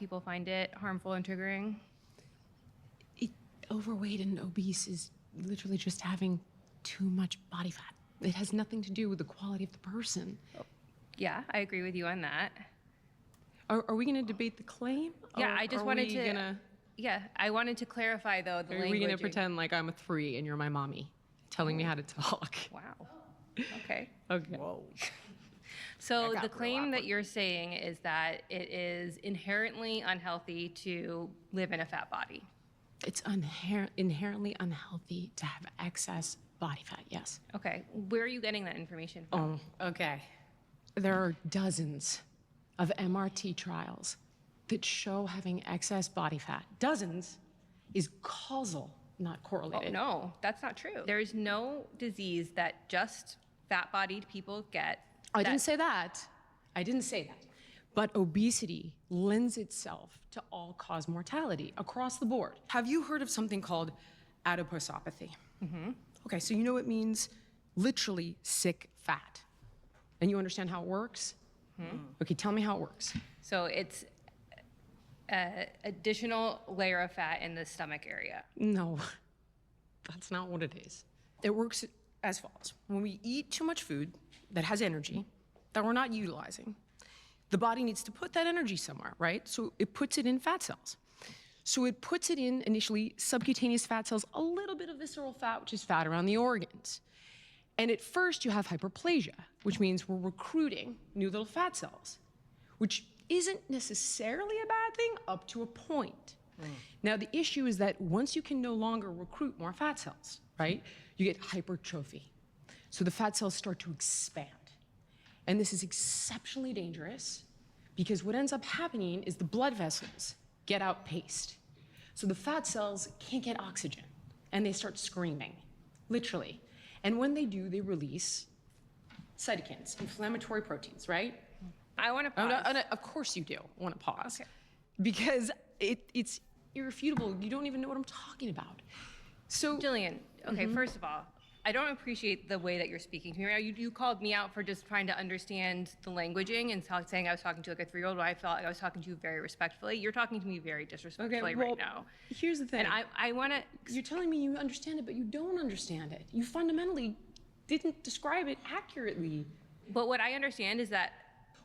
people find it harmful and triggering? Overweight and obese is literally just having too much body fat. It has nothing to do with the quality of the person. Yeah, I agree with you on that. Are we going to debate the claim? Yeah, I just wanted to. Gonna, yeah, I wanted to clarify though the language. Are we going to pretend like I'm a 3 and you're my mommy, telling me how to talk? Wow. Okay. Okay. Whoa. So the claim that you're saying is that it is inherently unhealthy to live in a fat body. It's inherently unhealthy to have excess body fat, yes. Okay. Where are you getting that information from? Oh, okay. There are dozens of MRT trials that show having excess body fat. Dozens is causal, not correlated. Oh, no, that's not true. There's no disease that just fat-bodied people get. I didn't say that. I didn't say that. But obesity lends itself to all-cause mortality across the board. Have you heard of something called adiposopathy? Mm-hmm. Okay, so you know it means literally sick fat. And you understand how it works? Mm-hmm. Okay, tell me how it works. So it's an additional layer of fat in the stomach area. No, that's not what it is. It works as follows. When we eat too much food that has energy that we're not utilizing, the body needs to put that energy somewhere, right? So it puts it in fat cells. So it puts it in initially subcutaneous fat cells, a little bit of visceral fat, which is fat around the organs. And at first you have hyperplasia, which means we're recruiting new little fat cells, which isn't necessarily a bad thing up to a point. Now the issue is that once you can no longer recruit more fat cells, right, you get hypertrophy. So the fat cells start to expand. And this is exceptionally dangerous because what ends up happening is the blood vessels get outpaced. So the fat cells can't get oxygen and they start screaming, literally. And when they do, they release cytokines, inflammatory proteins, right? I want to pause. Oh, no, of course you do want to pause. Okay. Because it's irrefutable. You don't even know what I'm talking about. So, Jillian, okay, first of all, I don't appreciate the way that you're speaking to me. You called me out for just trying to understand the languaging and saying I was talking to like a 3-year-old, but I felt like I was talking to you very respectfully. You're talking to me very disrespectfully right now. Here's the thing. And I want to... You're telling me you understand it, but you don't understand it. You fundamentally didn't describe it accurately. But what I understand is that...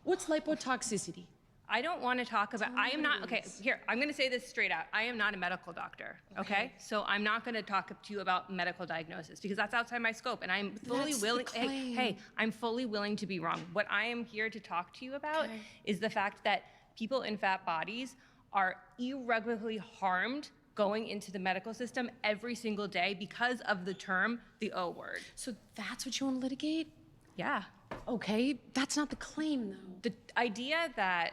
What's lipotoxicity? I don't want to talk about, I am not, okay, here, I'm going to say this straight out. I am not a medical doctor, okay? So I'm not going to talk to you about medical diagnosis because that's outside my scope and I'm fully willing, hey, I'm fully willing to be wrong. What I am here to talk to you about is the fact that people in fat bodies are irreparably harmed going into the medical system every single day because of the term, the O word. So that's what you want to litigate? Yeah. Okay, that's not the claim though. The idea that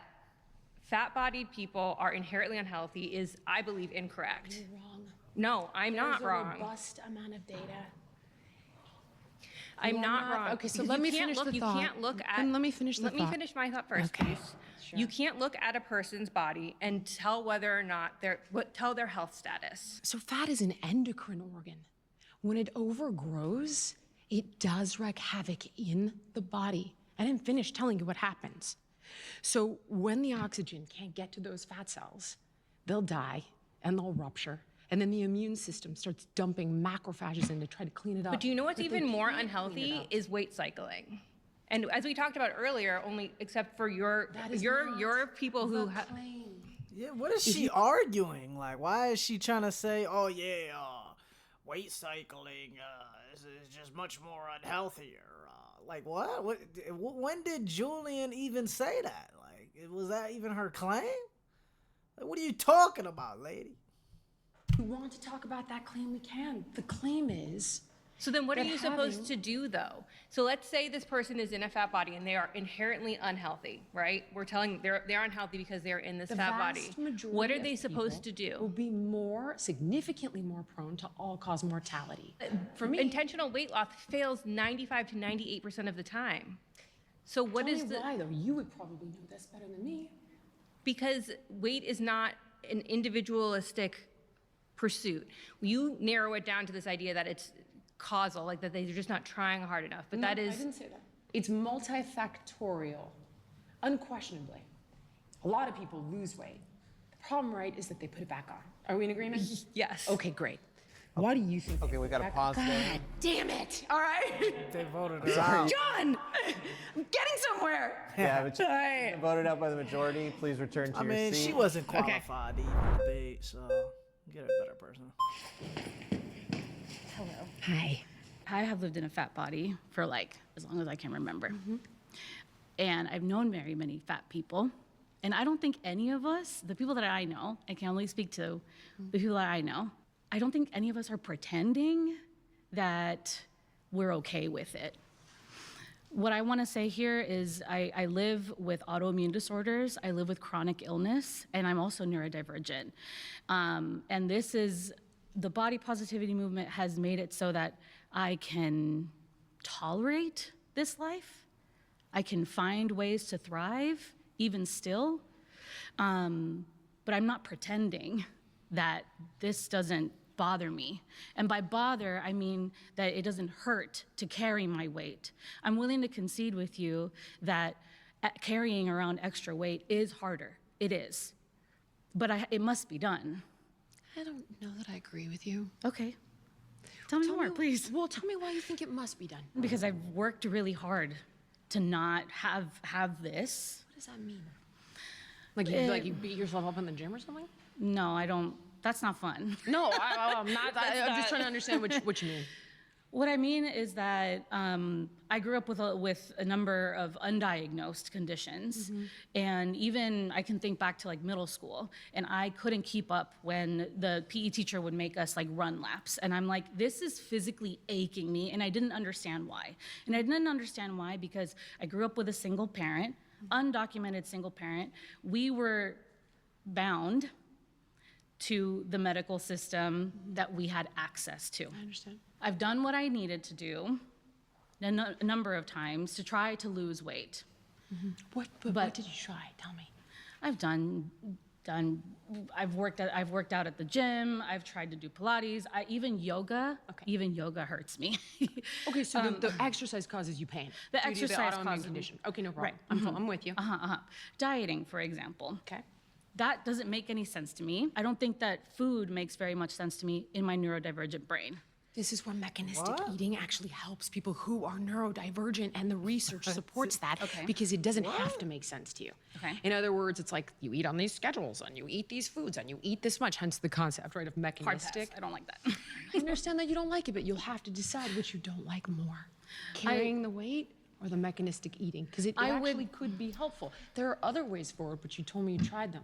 fat-bodied people are inherently unhealthy is, I believe, incorrect. You're wrong. No, I'm not wrong. There's a robust amount of data. I'm not wrong. Okay, so Because let you me can't finish look- the you thought. can't look at- Then let me finish the thought. Let me finish my thought first, Okay. please. Sure. You can't look at a person's body and tell whether or not tell their health status. So fat is an endocrine organ. When it overgrows, it does wreak havoc in the body. I didn't finish telling you what happens. So when the oxygen can't get to those fat cells, they'll die and they'll rupture. And then the immune system starts dumping macrophages in to try to clean it up. But do you know what's But they even more can't clean it unhealthy up. is weight cycling. And as we talked about earlier, only except for your people who have. Yeah, what is she arguing? Like, why is she trying to say, oh yeah, weight cycling is just much more unhealthier? Like, what? When did Julian even say that? Like, was that even her claim? Like, what are you talking about, lady? If you want to talk about that claim, we can. The claim is... So then what are that you supposed to do though? So let's say this person is in a fat body and they are inherently unhealthy, right? We're telling they're unhealthy because they're in this fat body. What are they supposed to Will do? be significantly more prone to all-cause mortality. For me, Intentional weight loss fails 95 to 98% of the time. So what tell is me the... why though? You would probably know this better than me. Because weight is not an individualistic pursuit. You narrow it down to this idea that it's causal, like that they're just not trying hard enough, but No, that is... I didn't say that. It's multifactorial, unquestionably. A lot of people lose weight problem, right, is that they put it back on. Are we in agreement? Yes. Okay, great. Why do you think? Okay, we got to pause there. God damn it! All right, They voted her out. John, I'm getting somewhere. Yeah, but All right. voted out by the majority. Please return to I your mean, seat. she wasn't qualified to even debate, so get a better person. Hello. Hi. I have lived in a fat body for like as long as I can remember. And I've known very many fat people. And I don't think any of us, the people that I know, I can only speak to the people that I know, I don't think any of us are pretending that we're okay with it. What I want to say here is I live with autoimmune disorders, I live with chronic illness, and I'm also neurodivergent. And this is, the body positivity movement has made it so that I can tolerate this life. I can find ways to thrive, even still. But I'm not pretending that this doesn't bother me. And by bother, I mean that it doesn't hurt to carry my weight. I'm willing to concede with you that carrying around extra weight is harder. It is. But it must be done. I don't know that I agree with you. Okay. Tell me more, please. Well, tell me why you think it must be done. Because I've worked really hard to not have this. What does that mean? Like you beat yourself up in the gym or something? No, I don't. That's not fun. No, I'm not. I'm just trying to understand what you mean. What I mean is that I grew up with a number of undiagnosed conditions, and even I can think back to like middle school, and I couldn't keep up when the PE teacher would make us like run laps, and I'm like, this is physically aching me, and I didn't understand why. And I didn't understand why because I grew up with a single parent, undocumented single parent. We were bound to the medical system that we had access to. I understand. I've done what I needed to do a number of times to try to lose weight. What did you try? Tell me. I've I've worked out at the gym. I've tried to do Pilates. Even yoga. Okay. Even yoga hurts me. Okay, so the exercise causes you pain. The due to exercise autoimmune causes me- condition. Okay, no problem. Right. I'm with you. Dieting, for example. Okay. That doesn't make any sense to me. I don't think that food makes very much sense to me in my neurodivergent brain. This is where mechanistic What? eating actually helps people who are neurodivergent, and the research supports that Okay. because it doesn't have to make sense to you. Okay. In other words, it's like you eat on these schedules and you eat these foods and you eat this much, hence the concept, right, of Hard pass. mechanistic. I don't like that. I understand that you don't like it, but you'll have to decide which you don't like more. Carrying the weight or the mechanistic eating, because it I would- actually could be helpful. There are other ways forward, but you told me you tried them.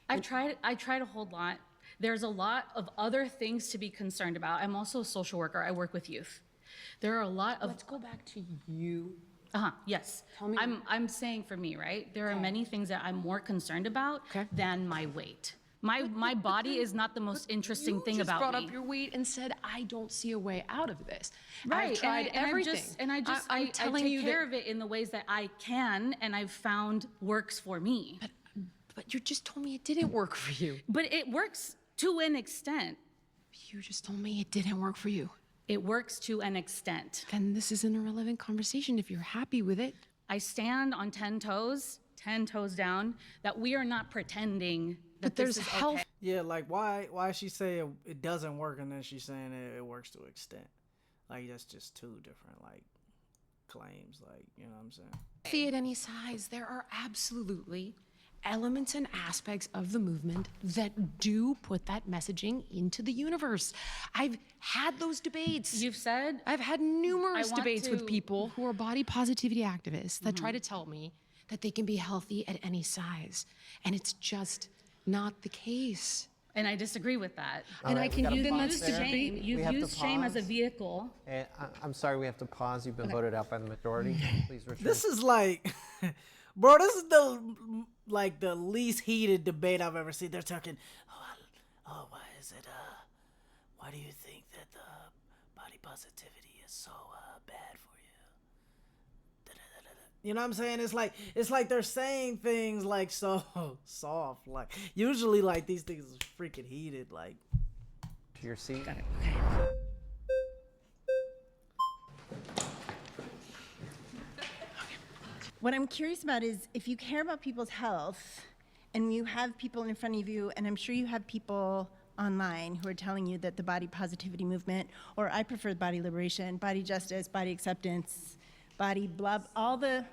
I tried a whole lot. There's a lot of other things to be concerned about. I'm also a social worker. I work with youth. There are a lot of Let's go back to you. yes. Tell me- I'm saying for me, right? There are many things that I'm more concerned about Okay. than my weight. My body is not the most interesting thing You just about brought me. up your weight and said, I don't see a way out of this. Right, I've tried everything. I telling take you care that, of it in the ways that I can, and I've found works for me. but you just told me it didn't work for you. But it works to an extent. You just told me it didn't work for you. It works to an extent. Then this is an irrelevant conversation if you're happy with it. I stand on 10 toes down, that we are not pretending that But there's this is health. okay. Yeah, like why she say it doesn't work and then she's saying it works to an extent. Like that's just two different like claims. Like you know what I'm saying. Healthy at any size, there are absolutely elements and aspects of the movement that do put that messaging into the universe. I've had those debates. You've said I've had numerous I want debates with to- people who are body positivity activists that try to tell me that they can be healthy at any size. And it's just not the case. and I disagree with that. All right, we gotta You've pause used there. shame. We You've have to used shame as a pause. vehicle. And I'm sorry, we have to pause. You've been voted out by the majority. Please return. This is like, bro, this is the least heated debate I've ever seen. They're talking, why is it, why do you think that body positivity is so bad for you? You know what I'm saying? It's like they're saying things like so soft. Like usually like these things is freaking heated. Like to your seat. What I'm curious about is if you care about people's health and you have people in front of you, and I'm sure you have people online who are telling you that the body positivity movement, or I prefer body liberation, body justice, body acceptance, body blah, all the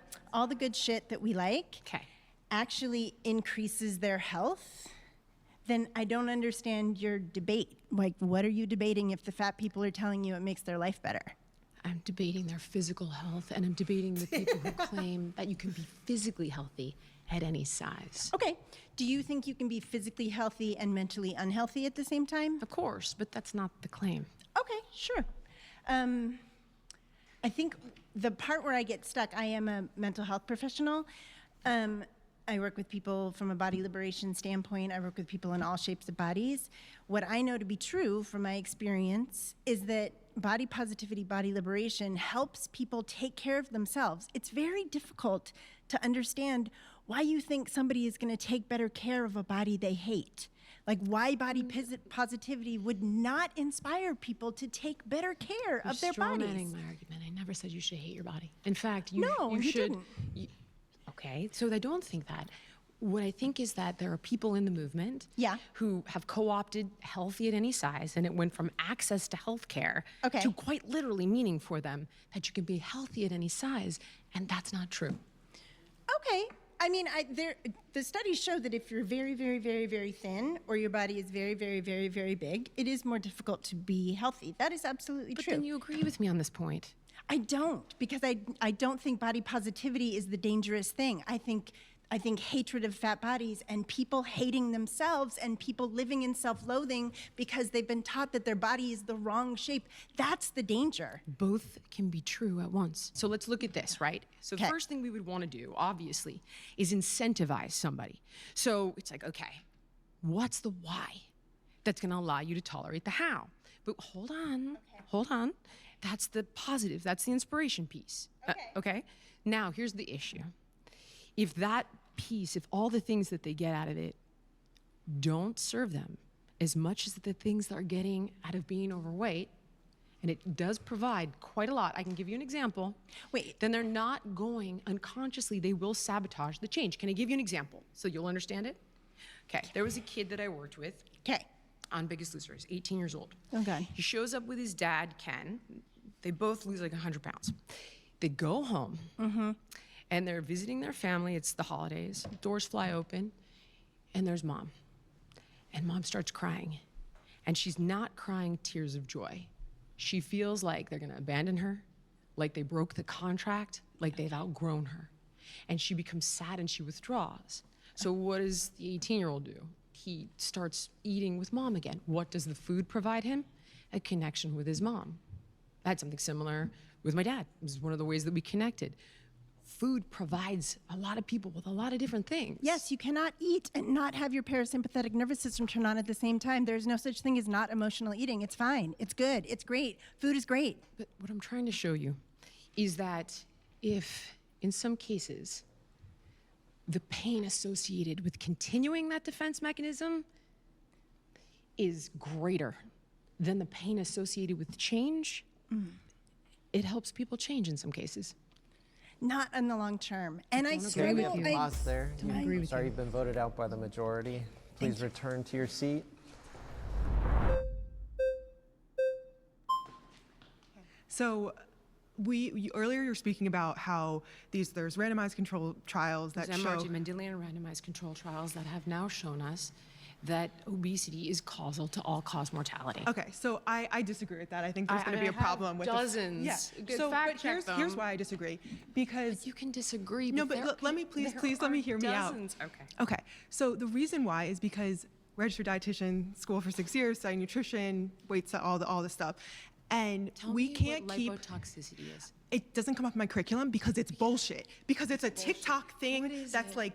good shit that we like, Okay. actually increases their health, then I don't understand your debate. Like, what are you debating if the fat people are telling you it makes their life better? I'm debating their physical health, and I'm debating the people who claim that you can be physically healthy at any size. Okay, do you think you can be physically healthy and mentally unhealthy at the same time? Of course, but that's not the claim. Okay, sure. I think the part where I get stuck, I am a mental health professional. I work with people from a body liberation standpoint. I work with people in all shapes of bodies. What I know to be true from my experience is that body positivity, body liberation helps people take care of themselves. It's very difficult to understand why you think somebody is going to take better care of a body they hate. Like, why body positivity would not inspire people to take better care of their bodies. You're strawmanning my argument. I never said you should hate your body. In fact, No, you should. didn't. Okay, so I don't think that. What I think is that there are people in the movement Yeah. who have co-opted healthy at any size, and it went from access to health care Okay. to quite literally meaning for them that you can be healthy at any size, and that's not true. Okay. I mean, the studies show that if you're very, very, very, very thin, or your body is very, very, very, very big, it is more difficult to be healthy. That is absolutely But true. then you agree with me on this point. I don't, because I don't think body positivity is the dangerous thing. I think hatred of fat bodies and people hating themselves and people living in self-loathing because they've been taught that their body is the wrong shape, that's the danger. Both can be true at once. So let's look at this, right? So the Okay. first thing we would want to do, obviously, is incentivize somebody. So it's like, okay, what's the why that's going to allow you to tolerate the how? But hold on. That's the positive. That's the inspiration piece. Okay? Now, here's the issue. If that piece, if all the things that they get out of it don't serve them as much as the things they're getting out of being overweight, and it does provide quite a lot. I can give you an example. Wait. Then they're not going, unconsciously, they will sabotage the change. Can I give you an example so you'll understand it? Okay, there was a kid that I worked with Okay. on Biggest Loser. He's 18 years old. Okay. He shows up with his dad, Ken. They both lose like 100 pounds. They go home, and they're visiting their family. It's the holidays. Doors fly open, and there's mom. And mom starts crying. And she's not crying tears of joy. She feels like they're going to abandon her, like they broke the contract, like they've outgrown her. And she becomes sad and she withdraws. So what does the 18-year-old do? He starts eating with mom again. What does the food provide him? A connection with his mom. I had something similar with my dad. This is one of the ways that we connected. Food provides a lot of people with a lot of different things. Yes, you cannot eat and not have your parasympathetic nervous system turn on at the same time. There's no such thing as not emotional eating. It's fine. It's good. It's great. Food is great. But what I'm trying to show you is that if, in some cases, the pain associated with continuing that defense mechanism is greater than the pain associated with change, it helps people change in some cases. Not in the long term. And I Okay, we struggle. have to pause there. agree with Sorry, you've been voted out by the majority. Please return to your seat. So earlier you were speaking about how there's randomized control trials that There's show MRT, Mendelian randomized control trials that have now shown us that obesity is causal to all-cause mortality. Okay, so I disagree with that. I think there's going to be a have problem with dozens. Yeah. Good So, fact but check here's them. why I disagree. Because You can disagree. no, but there let me please let me hear me out. dozens. Okay. Okay, so the reason why is because registered dietitian, school for 6 years, studying nutrition, weights, all the stuff, and Tell we me can't what keep. lipotoxicity is. It doesn't come up in my curriculum because it's bullshit. Because it's a TikTok thing is that's it? like,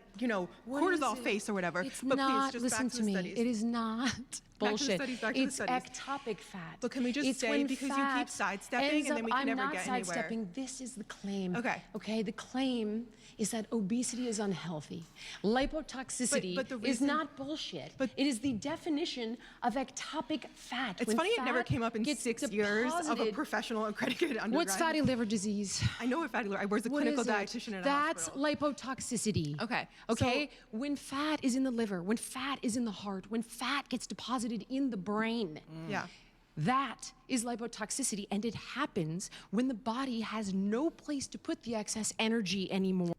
What cortisol is it? face or whatever. It's but not. please, just Listen back to to the me. studies. It is not bullshit. studies, back to the it's studies. ectopic fat. But can we just It's say, when because you fat keep sidestepping ends and then up- we can I'm never not get anywhere. sidestepping. This is the claim. Okay. Okay. The claim is that obesity is unhealthy. Lipotoxicity But the is reason- not bullshit. but- it is the definition of ectopic fat. It's When funny it never fat came up in gets 6 years of a deposited- professional accredited undergrad. What's fatty liver disease? disease? I know what fatty liver. I was a What clinical is it? dietitian in a That's hospital. lipotoxicity. Okay, Okay. When fat is in the liver, when fat is in the heart, when fat gets deposited in the brain. Yeah. That is lipotoxicity, and it happens when the body has no place to put the excess energy anymore.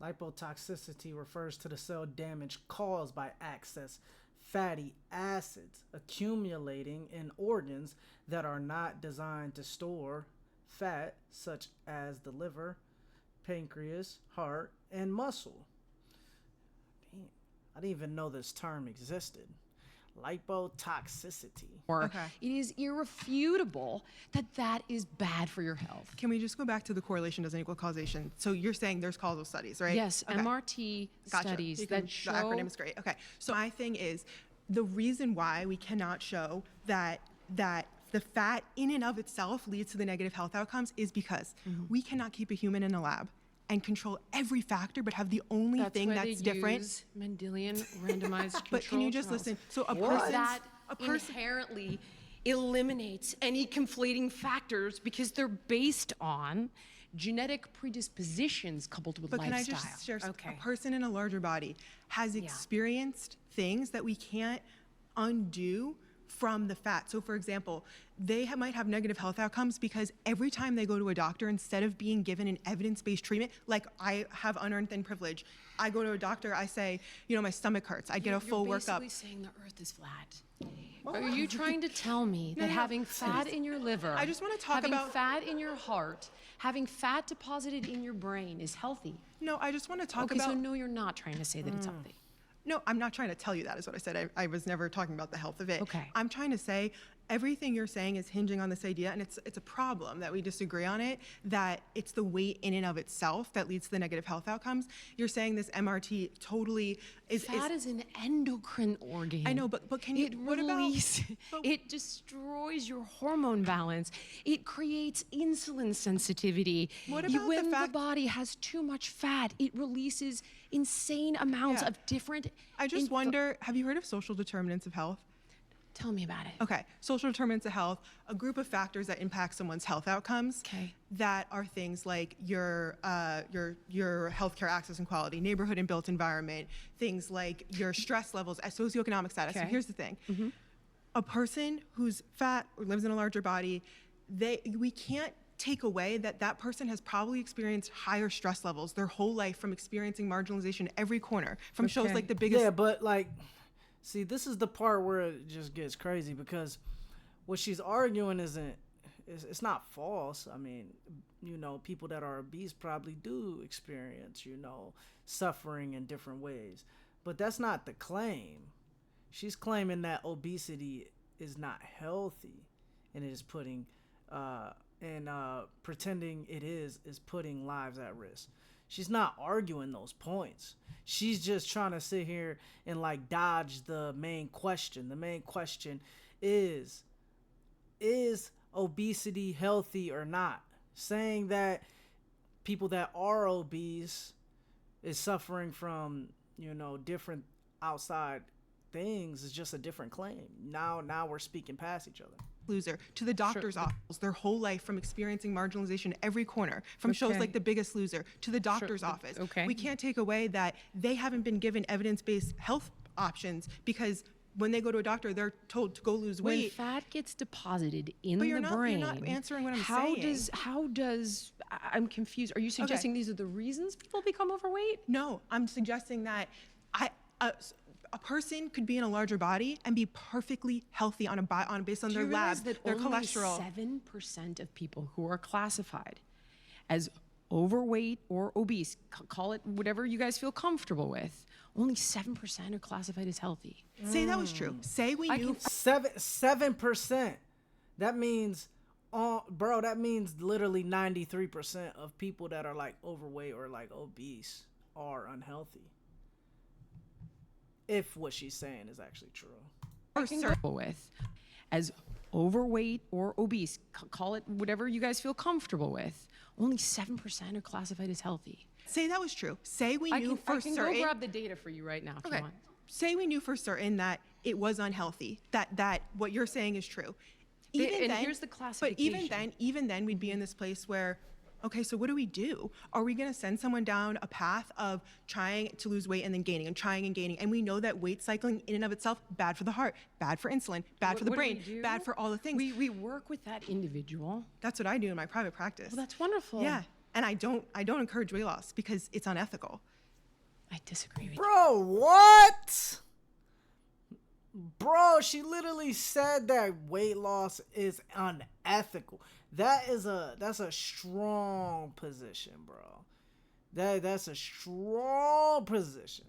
Lipotoxicity refers to the cell damage caused by excess fatty acids accumulating in organs that are not designed to store fat, such as the liver, pancreas, heart, and muscle. Damn, I didn't even know this term existed. Lipotoxicity. Okay. It is irrefutable that that is bad for your health. Can we just go back to the correlation doesn't equal causation? So you're saying there's causal studies, right? Yes, Okay. MRT Gotcha. studies You can- that show the acronym is great. Okay. So my thing is the reason why we cannot show that the fat in and of itself leads to the negative health outcomes is because we cannot keep a human in a lab and control every factor, but have the only thing why that's they different. use Mendelian randomized control But can you just trials. listen? So That a person inherently eliminates any conflating factors because they're based on genetic predispositions coupled with But lifestyle. can I just share, Okay. a person in a larger body has experienced things that we can't undo from the fat. So for example, they might have negative health outcomes because every time they go to a doctor, instead of being given an evidence-based treatment, like I have unearned thin privilege, I go to a doctor, I say, my stomach hurts, I get a full You're workup. basically saying the earth is flat. Are you trying to tell me that having fat in your liver, I just wanna talk having about- fat in your heart, having fat deposited in your brain is healthy? No, I just want to talk Okay, about. so no, you're not trying to say that it's healthy. No, I'm not trying to tell you that, is what I said. I was never talking about the health of it. Okay. I'm trying to say everything you're saying is hinging on this idea, and it's a problem that we disagree on it, that it's the weight in and of itself that leads to the negative health outcomes. You're saying this MRT totally is. Fat is an endocrine organ. I know, but can you? It what about? it destroys your hormone balance. It creates insulin sensitivity. What about the when fact- the body has too much fat, it releases insane amounts Yeah. of different. I just wonder. Have you heard of social determinants of health? Tell me about it. Okay, social determinants of health, a group of factors that impact someone's health outcomes. Okay. That are things like your healthcare access and quality, neighborhood and built environment, things like your stress levels, socioeconomic status. So Okay. here's the thing: a person who's fat or lives in a larger body, we can't take away that person has probably experienced higher stress levels their whole life from experiencing marginalization every corner, from shows like The Biggest. Yeah, but like, see, this is the part where it just gets crazy because what she's arguing it's not false. I mean, people that are obese probably do experience, suffering in different ways. But that's not the claim. She's claiming that obesity is not healthy and it is putting, pretending it is putting lives at risk. She's not arguing those points. She's just trying to sit here and like dodge the main question. The main question is obesity healthy or not? Saying that people that are obese is suffering from, different outside things is just a different claim. Now we're speaking past each other. Loser to the doctor's office their whole life from experiencing marginalization every corner, from shows like The Biggest Loser to the doctor's office. Okay. We can't take away that they haven't been given evidence-based health options because when they go to a doctor, they're told to go lose When weight. fat gets deposited in But the you're not brain, answering what I'm how saying. I'm confused. Are you suggesting these are the reasons people become overweight? No, I'm suggesting that a person could be in a larger body and be perfectly healthy based on Do their you lab, realize that their only cholesterol. 7% of people who are classified as overweight or obese, call it whatever you guys feel comfortable with, only 7% are classified as healthy. Say that was true. Say we knew. 7%. That means, that means literally 93% of people that are like overweight or like obese are unhealthy. If what she's saying is actually true. Comfortable with as overweight or obese, call it whatever you guys feel comfortable with, only 7% are classified as healthy. Say that was true. Say we knew for I can certain. go grab the data for you right now if you want. Say we knew for certain that it was unhealthy. That what you're saying is true. And here's the But even then, we'd be in this place where, okay, so what do we do? Are we going to send someone down a path of trying to lose weight and then gaining and trying and gaining? And we know that weight cycling in and of itself, bad for the heart, bad for insulin, bad for the What do brain, we do? bad for all the things. We work with that individual. That's what I do in my private practice. Well, that's wonderful. Yeah. And I don't encourage weight loss because it's unethical. I disagree with you. Bro, what? Bro, she literally said that weight loss is unethical. That's a strong position, bro. That's a strong position.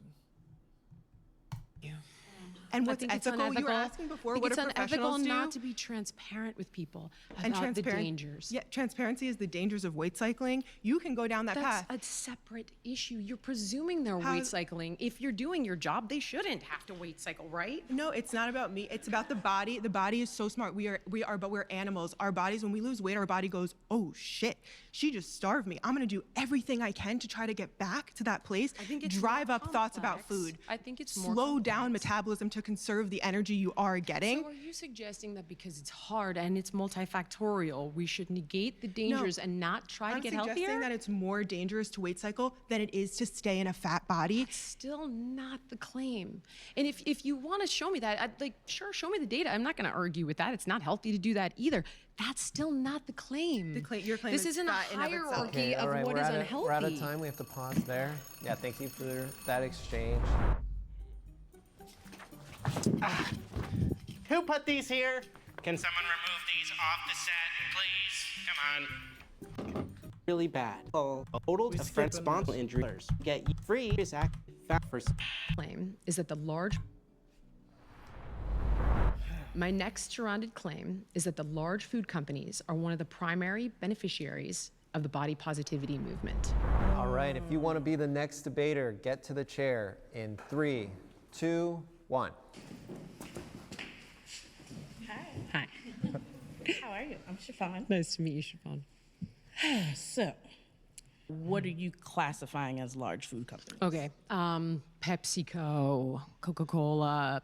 And what's think it's ethical? You were unethical. asking before I think what it's do unethical professionals do? not to be transparent with people And about the dangers. Yeah, transparency is the dangers of weight cycling. You can go down that That's path. a separate issue. You're presuming they're How- weight cycling. If you're doing your job, they shouldn't have to weight cycle, right? No, it's not about me. It's about the body. The body is so smart. But we're animals. Our bodies, when we lose weight, our body goes, oh shit, she just starved me. I'm gonna do everything I can to try to get back to that place. I think it's drive more up thoughts about complex. food. I think it's more slow down complex. metabolism to conserve the energy you are getting. So are you suggesting that because it's hard and it's multifactorial, we should negate the dangers and not try to get I'm suggesting healthier? that it's more dangerous to weight cycle than it is to stay in a fat body. Still not the claim. And if you want to show me that, sure, show me the data. I'm not going to argue with that. It's not healthy to do that either. That's still not the claim. Your claim This is isn't a fat in of itself. hierarchy Okay, all of right, what we're is out unhealthy. We're out of time. We have to pause there. Yeah, thank you for that exchange. Who put these here? Can someone remove these off the set, please? Come on. Really bad. Total different spinal injuries. Get you free is active fat for. Claim is that the large. My next surrounded claim is that the large food companies are one of the primary beneficiaries of the body positivity movement. All right, if you want to be the next debater, get to the chair in 3, 2, 1. Hi. How are you? I'm Chiffon. Nice to meet you, Siobhan. So, what are you classifying as large food companies? Okay, PepsiCo, Coca-Cola,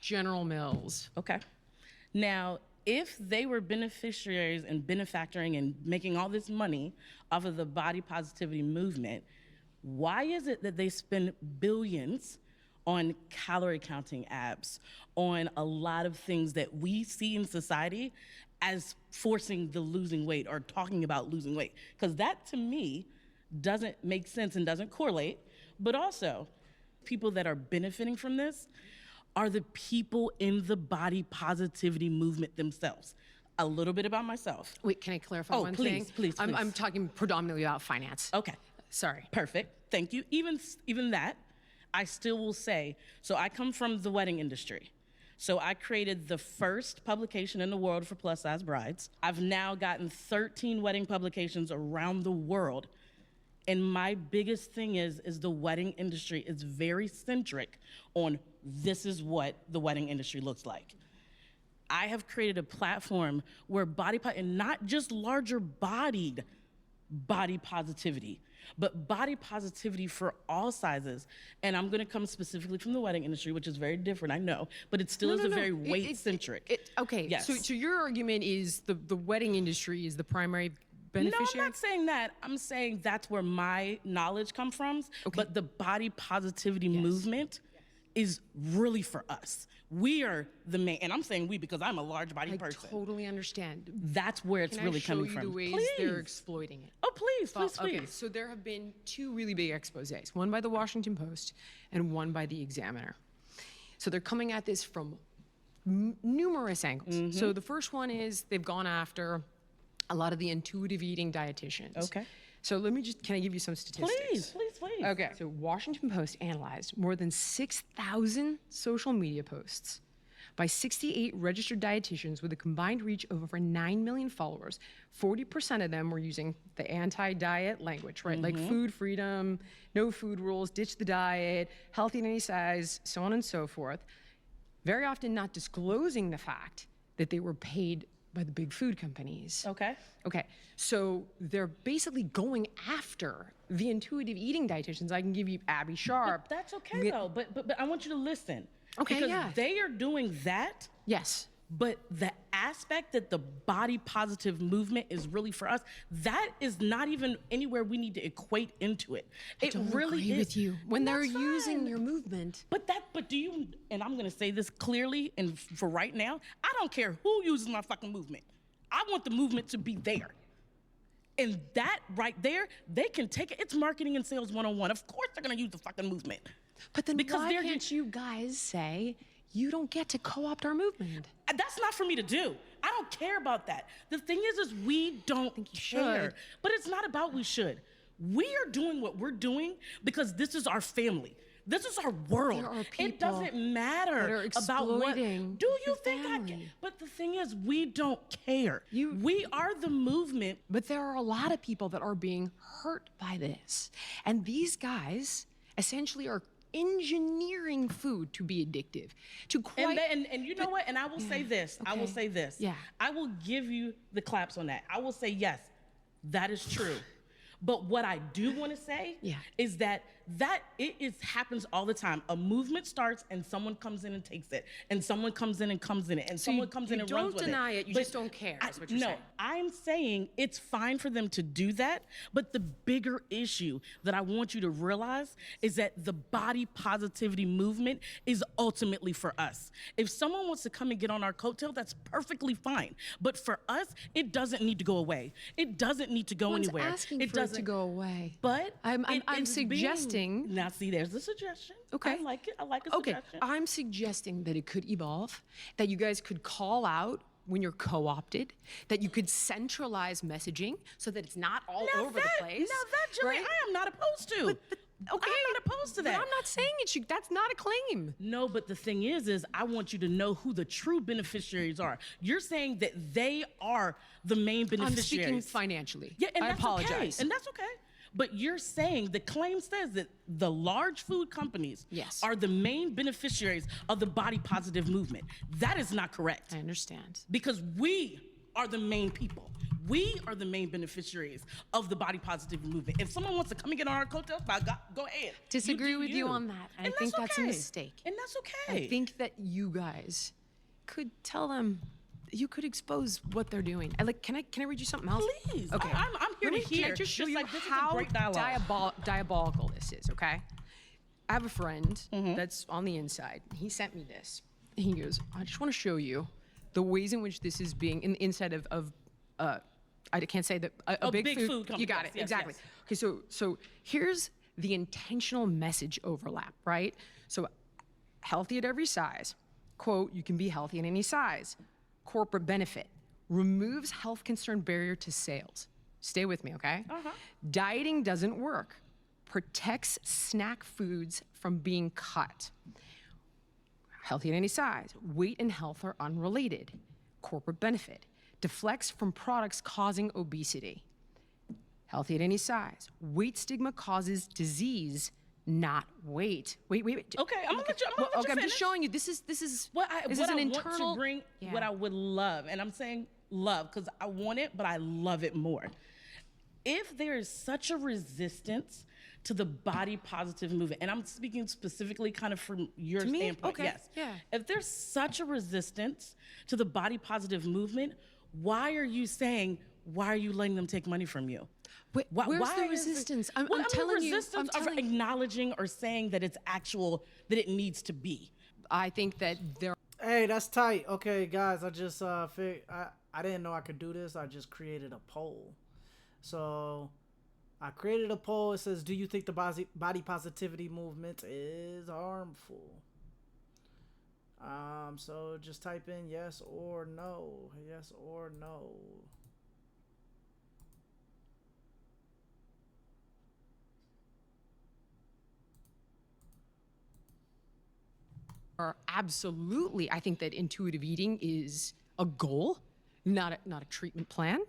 General Mills. Okay. Now, if they were beneficiaries and benefactoring and making all this money off of the body positivity movement, why is it that they spend billions on calorie counting apps, on a lot of things that we see in society as forcing the losing weight or talking about losing weight? Because that, to me, doesn't make sense and doesn't correlate. But also, people that are benefiting from this are the people in the body positivity movement themselves. A little bit about myself. Wait, can I clarify Oh, one please, thing? please, I'm please. talking predominantly about finance. Okay. Sorry. Perfect. Thank you. Even that, I still will say, so I come from the wedding industry. So I created the first publication in the world for plus size brides. I've now gotten 13 wedding publications around the world. And my biggest thing is the wedding industry is very centric on this is what the wedding industry looks like. I have created a platform where and not just larger bodied body positivity, but body positivity for all sizes. And I'm gonna come specifically from the wedding industry, which is very different, I know, but it still is a very weight-centric. Okay, Yes. so your argument is the wedding industry is the primary beneficiary? No, I'm not saying that. I'm saying that's where my knowledge comes from. Okay. But the body positivity movement is really for us. We are the main, and I'm saying we because I'm a large body I person. totally understand. That's where it's Can really I show coming you from. the ways Please. they're exploiting it? Oh, please, please, please. Okay, so there have been two really big exposés, one by the Washington Post and one by the Examiner. So they're coming at this from numerous angles. Mm-hmm. So the first one is they've gone after a lot of the intuitive eating dietitians. Okay. So can I give you some statistics? Please, please, please. Okay. So Washington Post analyzed more than 6,000 social media posts by 68 registered dietitians with a combined reach of over 9 million followers. 40% of them were using the anti-diet language, right? Like food freedom, no food rules, ditch the diet, healthy in any size, so on and so forth. Very often not disclosing the fact that they were paid by the big food companies. Okay. Okay, so they're basically going after the intuitive eating dietitians. I can give you Abby Sharp. That's okay though. But I want you to listen. Okay, because yeah. they are doing that Yes. But the aspect that the body positive movement is really for us, that is not even anywhere we need to equate into it. It don't really agree is. with you. When they're That's using fine. your movement. But do you, and I'm gonna say this clearly and for right now, I don't care who uses my fucking movement. I want the movement to be there. And that right there, they can take it. It's marketing and sales 101. Of course they're gonna use the fucking movement. But then Because why they're- can't you guys say, you don't get to co-opt our movement? That's not for me to do. I don't care about that. The thing is we don't care. should. But it's not about we should. We are doing what we're doing because this is our family. This is our world. There are It people doesn't matter that are about what. exploiting Do you your think I family. can? But the thing is, we don't care. We are the movement. But there are a lot of people that are being hurt by this. And these guys essentially are engineering food to be addictive. To quite And you know what? And I will say this. I will Okay. say this. Yeah. I will give you the claps on that. I will say, yes, that is true. But what I do want to say is that it happens all the time. A movement starts and someone comes in and takes it, and someone comes in and comes in it, and someone comes in and runs with it. You don't deny it, you just don't care, is what you're saying. No, I'm saying it's fine for them to do that, but the bigger issue that I want you to realize is that the body positivity movement is ultimately for us. If someone wants to come and get on our coattail, that's perfectly fine. But for us, it doesn't need to go away. It doesn't need to go One's anywhere. asking It for it to doesn't go away. But I'm it's suggesting. now, see, there's a suggestion. Okay. I like it. I like a Okay, suggestion. I'm suggesting that it could evolve, that you guys could call out when you're co-opted, that you could centralize messaging so that it's not all over the place. Now that, Jillian, right? I am not opposed to. Okay, I'm not opposed to that. But I'm not saying it should. That's not a claim. No, but the thing is I want you to know who the true beneficiaries are. You're saying that they are the main I'm beneficiaries. speaking financially. Yeah, and I that's apologize. okay. And that's okay. But you're saying the claim says that the large food companies are the main beneficiaries of the body positive movement. That is not correct. I understand. Because we are the main people. We are the main beneficiaries of the body positive movement. If someone wants to come and get on our coattails, go ahead. Disagree do with you on that. I And think that's a okay. mistake. And that's okay. I think that you guys could tell them. You could expose what they're doing. Can I read you something else? Please. Okay. I'm here to Can I hear. just show Just you like this is a how great dialogue. diabolical this is? Okay. I have a friend that's on the inside. He sent me this. He goes, I just want to show you the ways in which this is being in the inside of I can't say that a big food company. You got Yes, it yes, exactly. yes. Okay, so here's the intentional message overlap, right? So healthy at every size. Quote, you can be healthy in any size. Corporate benefit. Removes health concern barrier to sales. Stay with me, okay? Dieting doesn't work. Protects snack foods from being cut. Healthy in any size. Weight and health are unrelated. Corporate benefit. Deflects from products causing obesity. Healthy at any size. Weight stigma causes disease, not weight. Wait. Okay, I'm gonna let you. Well, okay, I'm finish. just showing you. This is What this I is an want internal. to bring, Yeah. what I would love, and I'm saying love because I want it, but I love it more. If there is such a resistance to the body positive movement, and I'm speaking specifically kind of from your me? standpoint, Okay, yes. yeah. If there's such a resistance to the body positive movement, why are you saying, why are you letting them take money from you? Where's why the is it- resistance? I'm Well, I mean, telling you. resistance I'm of telling you. acknowledging or saying that it's actual, that it needs to be. I think that there. Hey, that's tight. Okay, guys, I just I didn't know I could do this. I just created a poll. So I created a poll. It says, do you think the body positivity movement is harmful? So just type in yes or no. Yes or no. Are absolutely. I think that intuitive eating is a goal, not a treatment plan.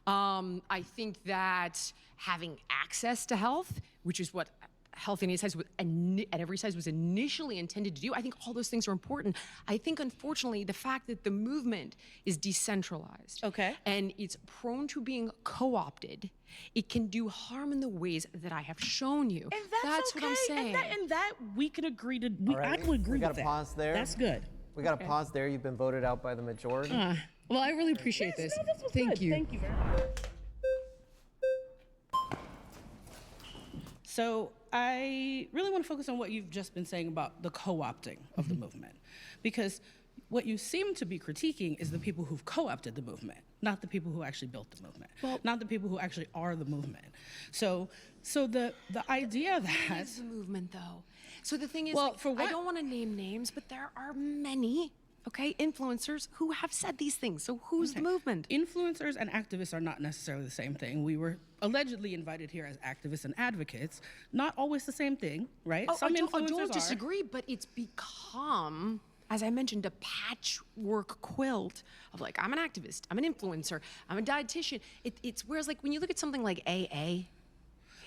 I think that having access to health, which is what health in any size at every size was initially intended to do, I think all those things are important. I think, unfortunately, the fact that the movement is decentralized and it's prone to being co-opted, it can do harm in the ways that I have shown you. And that's what I'm okay. saying. And that we can agree to. All right, I can agree we with gotta that. pause there. That's good. We got to pause there. You've been voted out by the majority. Well, I really appreciate this. No, this was Thank good. you. Thank you very much. So I really want to focus on what you've just been saying about the co-opting of the movement, because what you seem to be critiquing is the people who've co-opted the movement, not the people who actually built the movement, not the people who actually are the movement. So the idea that Is the movement though. So the thing is, Well, like, for I what- don't want to name names, but there are many, okay, influencers who have said these things. So who's the movement? influencers and activists are not necessarily the same thing. We were allegedly invited here as activists and advocates, not always the same thing, right? Oh, Some I influencers don't are. disagree, but it's become, as I mentioned, a patchwork quilt of like, I'm an activist, I'm an influencer, I'm a dietitian. It's whereas like when you look at something like AA,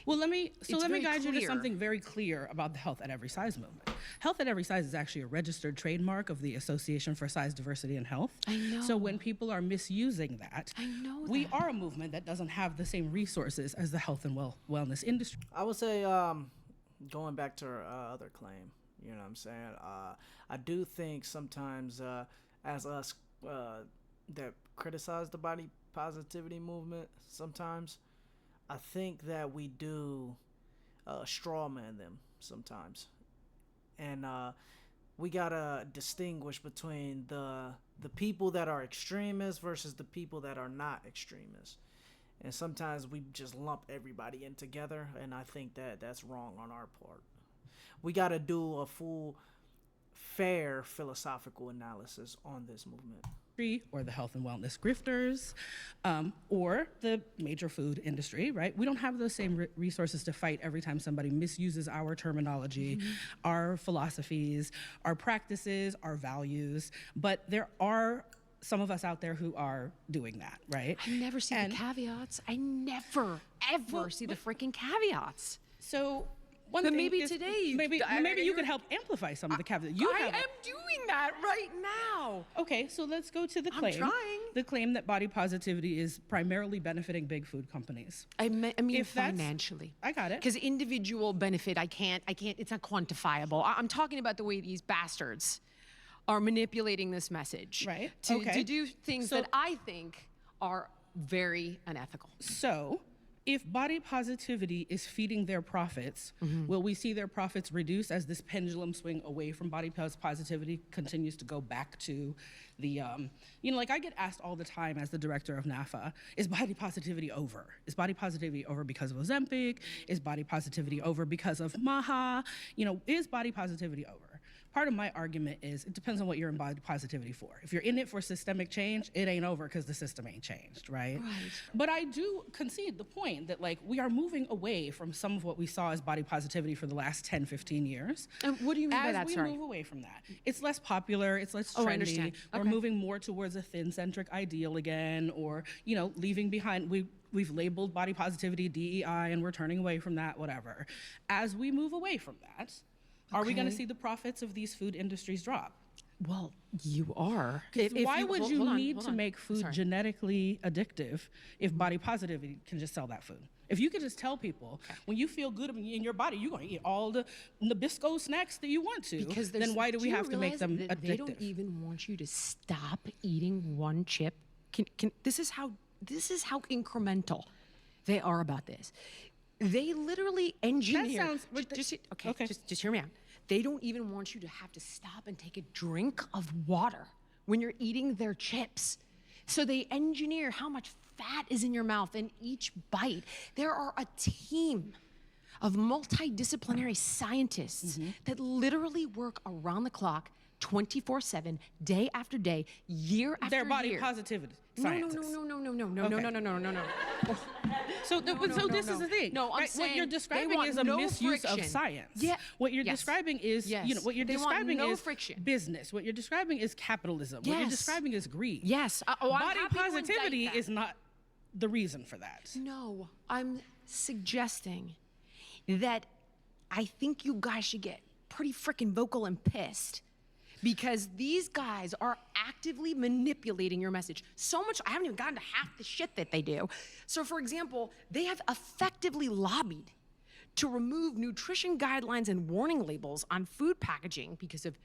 Well, let me very guide you to clear. something very clear about the Health at Every Size movement. Health at Every Size is actually a registered trademark of the Association for Size Diversity and Health. I know. So when people are misusing that, I know we that. are a movement that doesn't have the same resources as the health and wellness industry. I would say, going back to her other claim, you know what I'm saying? I do think sometimes, as us that criticize the body positivity movement, sometimes I think that we do straw man them sometimes, and we gotta distinguish between the people that are extremists versus the people that are not extremists. And sometimes we just lump everybody in together, and I think that that's wrong on our part. We got to do a full, fair philosophical analysis on this movement. Or the health and wellness grifters, or the major food industry, right? We don't have those same resources to fight every time somebody misuses our terminology, our philosophies, our practices, our values, but there are some of us out there who are doing that, right? I never see the caveats. I never, ever see the freaking caveats. So one But thing maybe is, today, maybe you could help amplify some of the caveats. I am doing that right now. Okay, so let's go to the I'm claim. trying. The claim that body positivity is primarily benefiting big food companies. I mean If that's- financially. I got it. Because individual benefit, I can't, it's not quantifiable. I'm talking about the way these bastards are manipulating this message. Right, To okay. do things So- that I think are very unethical. So, if body positivity is feeding their profits, Mm-hmm. will we see their profits reduce as this pendulum swing away from body positivity continues to go back to the, like I get asked all the time as the director of NAFA, is body positivity over? Is body positivity over because of Ozempic? Is body positivity over because of MAHA? Is body positivity over? Part of my argument is it depends on what you're in body positivity for. If you're in it for systemic change, it ain't over because the system ain't changed, right? But I do concede the point that we are moving away from some of what we saw as body positivity for the last 10, 15 years. And what do you mean by that? As we Sorry. move away from that, it's less popular, it's less Oh, I trendy. understand. We're Okay. moving more towards a thin-centric ideal again, or leaving behind. We've labeled body positivity DEI, and we're turning away from that. Whatever. As we move away from that, are we going to Okay. see the profits of these food industries drop? Well, you are. Why would you need to make food Sorry. genetically addictive if body positivity can just sell that food? If you could just tell people, when you feel good in your body, you're going to eat all the Nabisco snacks that you want to, Because then why do we you have to make realize them that addictive? They don't even want you to stop eating one chip. This is how incremental they are about this. They literally engineer. sounds- but that- okay. Just hear me out. They don't even want you to have to stop and take a drink of water when you're eating their chips. So they engineer how much fat is in your mouth in each bite. There are a team of multidisciplinary scientists that literally work around the clock, 24/7, day after day, year after year. They're body positivity scientists. No. So this is the thing. No, I'm right? saying What you're they describing want is a no misuse of friction. science. Yeah. What you're Yes. describing is, Yes. what you're They want describing no is friction. business. What you're describing is capitalism. What you're Yes. describing is greed. Yes. I'm Body happy to indict positivity that. is not the reason for that. No, I'm suggesting that I think you guys should get pretty freaking vocal and pissed because these guys are actively manipulating your message. So much, I haven't even gotten to half the shit that they do. So, for example, they have effectively lobbied to remove nutrition guidelines and warning labels on food packaging because of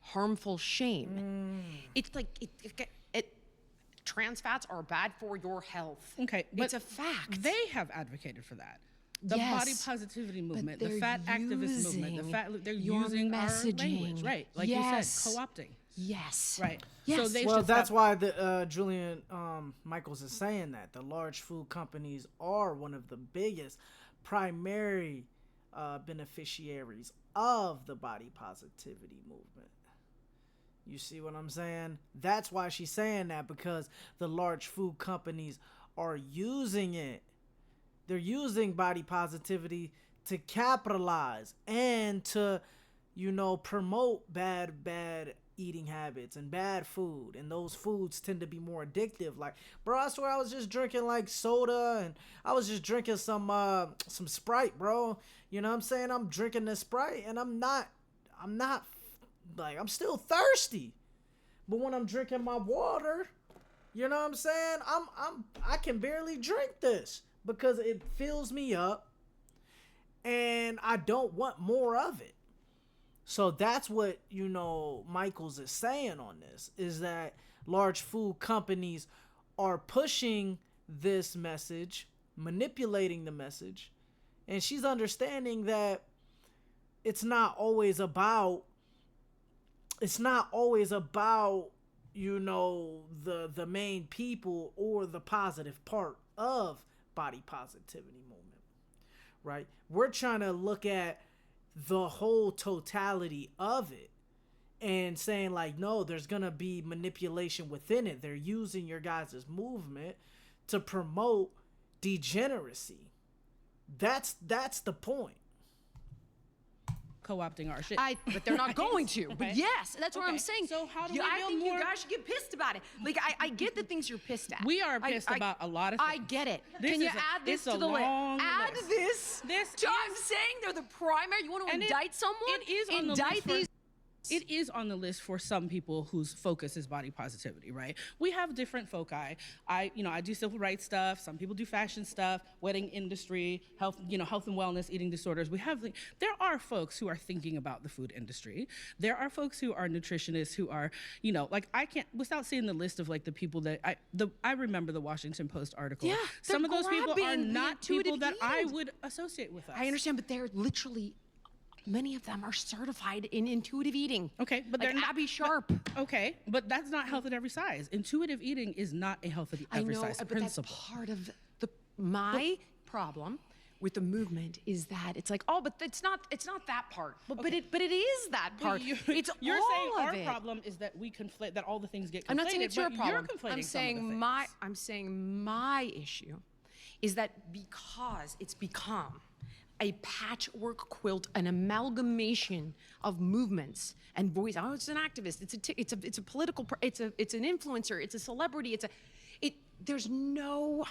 harmful shame. It's like trans fats are bad for your health. Okay, it's a fact. They have advocated for that. The Yes, body positivity movement, but the fat activist movement, they're your using our language, messaging. right? Like Yes. you said, co-opting. Yes. Right. Yes. So they Well, should that's stop. why the Julian Michaels is saying that the large food companies are one of the biggest primary beneficiaries of the body positivity movement. You see what I'm saying? That's why she's saying that, because the large food companies are using it. They're using body positivity to capitalize and to, promote bad eating habits and bad food. And those foods tend to be more addictive. Like, bro, I swear I was just drinking like soda, and I was just drinking some Sprite, bro. You know what I'm saying? I'm drinking this Sprite and I'm not like, I'm still thirsty. But when I'm drinking my water, you know what I'm saying? I can barely drink this because it fills me up and I don't want more of it. So that's what, Michaels is saying on this, is that large food companies are pushing this message, manipulating the message, and she's understanding that it's not always about the main people or the positive part of body positivity movement, right? We're trying to look at the whole totality of it and saying like, no, there's gonna be manipulation within it. They're using your guys' movement to promote degeneracy. That's the point. Co-opting our shit. But they're not going to. But yes, that's what I'm saying. So how do we I build think more? you guys should get pissed about it. Like, I get the things you're pissed at. We are pissed about a lot of I things. get it. This Can you is a- add this it's to a the list? long Add list. this. I'm saying they're the primary. You want to And indict someone? It is on the indict list these. It is on the list for some people whose focus is body positivity, right? We have different foci. I do civil rights stuff. Some people do fashion stuff, wedding industry, health and wellness, eating disorders. There are folks who are thinking about the food industry. There are folks who are nutritionists who are, I can't, without seeing the list of like the people that I remember the Washington Post article. Yeah, some of they're those people are grabbing the not people intuitive that I eating. would associate with us. I understand, but they're literally. Many of them are certified in intuitive eating. Okay, but like they're not Abby Sharp. Okay, but that's not health at every size. Intuitive eating is not a health at every size but principle. that's part of my problem with the movement is that it's like, oh, but it's not that part. But it is that part. You're it's saying all of our it. problem is that we conflate, that all the things get conflated. I'm not saying it's your but problem. You're conflating I'm some of the saying things. I'm saying my issue is that because it's become a patchwork quilt, an amalgamation of movements and voice. Oh, it's an activist. It's a political. It's an influencer. It's a celebrity. There's no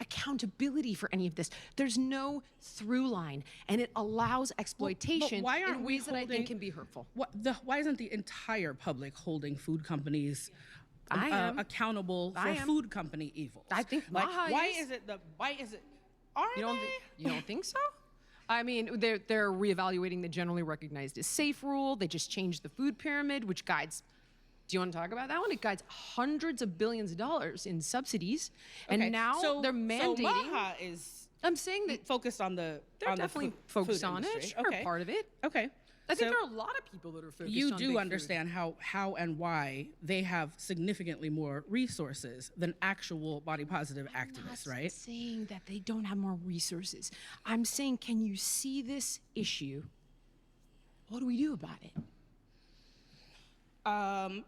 accountability for any of this. There's no through line, and it allows exploitation why aren't in we ways that I holding- think can be hurtful. Why isn't the entire public holding food companies I am. accountable for I am. food company evils? I think why is. is it? Are You don't they? you don't think so? I mean, they're reevaluating the generally recognized as safe rule. They just changed the food pyramid, which guides. Do you want to talk about that one? It guides hundreds of billions of dollars in subsidies, Okay, and now so- they're mandating. So Maha is I'm saying that focused on the. they're on the definitely food focused on it. industry. Sure, Okay. part of it. Okay. I think So there are a lot of people that are focused you on do big food. understand how and why they have significantly more resources than actual body positive activists, I'm right? not saying that they don't have more resources. I'm saying, can you see this issue? What do we do about it?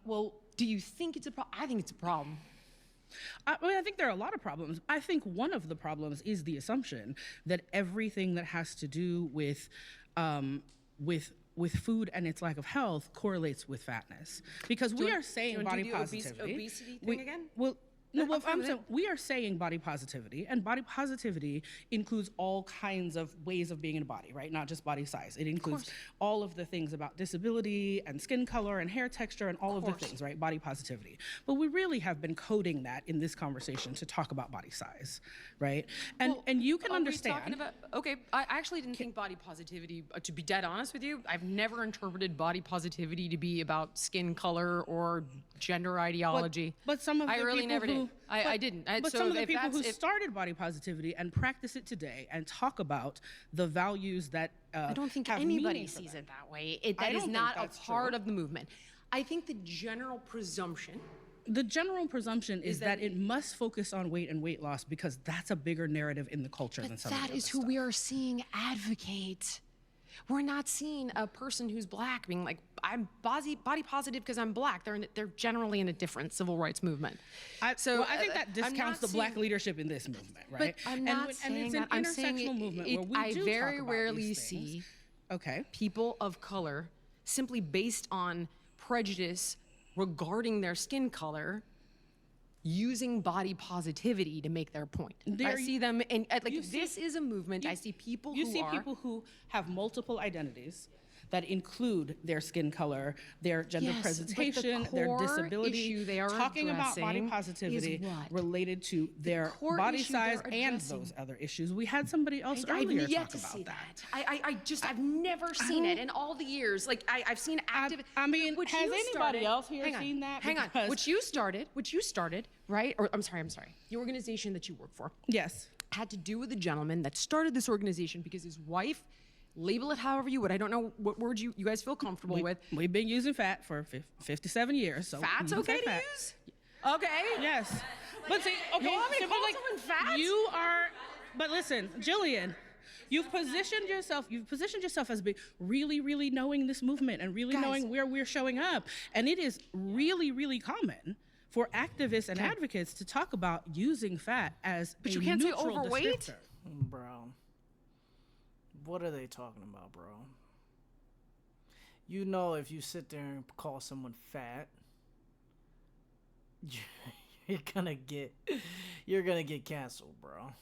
Well, Do you think it's a problem? I think it's a problem. I think there are a lot of problems. I think one of the problems is the assumption that everything that has to do with food and its lack of health correlates with fatness. Because we are saying body positivity. obesity thing again? Well, No, well, I'm saying we are saying body positivity, and body positivity includes all kinds of ways of being in a body, right? Not just body size. It includes all of the things about disability and skin color and hair texture and all of the things, right? Body positivity. But we really have been coding that in this conversation to talk about body size, right? And you can understand. Okay, I actually didn't think body positivity, to be dead honest with you, I've never interpreted body positivity to be about skin color or gender ideology. But some of the I really people never who, did. I didn't. But some of the people who started body positivity and practice it today and talk about the values that I don't think have anybody meaning for sees them. it that way. I That don't is think not a that's part true. of the movement. I think the general presumption The general presumption is that it must focus on weight and weight loss because that's a bigger narrative in the culture than some of the that other is who stuff. we are seeing advocate. We're not seeing a person who's black being like, I'm body positive because I'm black. They're generally in a different civil rights movement. I think that I'm discounts the not black saying- leaders in this movement, right? But I'm not saying and it's that. an I'm saying intersectional movement where we I do very talk about rarely these things. see people of color simply based on prejudice regarding their skin color using body positivity to make their point. I see them, and this is a movement. I see people You who see are people who have multiple identities that include their skin color, their gender Yes, but the presentation, their core disability, issue they are talking about body addressing positivity is what? related to their core body issue they're size and addressing- those other issues. We had somebody else I've earlier yet talk to about see that. I've never seen it in all the years. Like I've seen active. I mean, which has you anybody started- else here hang on, seen that? Hang on. Because- Which you started, right? Or I'm sorry. The organization that you work for Yes. had to do with a gentleman that started this organization because his wife, label it however you would. I don't know what word you guys feel comfortable with. We've been using fat for 57 years, so Fat's you can say okay to fat. use? Okay. Yes. But see, okay, You want me to so, call like, someone fat? you are, but listen, Jillian, you've positioned yourself as being really, really knowing this movement and really Guys. knowing where we're showing up. And it is really, really common for activists and advocates to talk about using fat as But a you can't say neutral overweight? descriptor. Bro. What are they talking about, bro? You know, if you sit there and call someone fat, you're gonna get canceled, bro.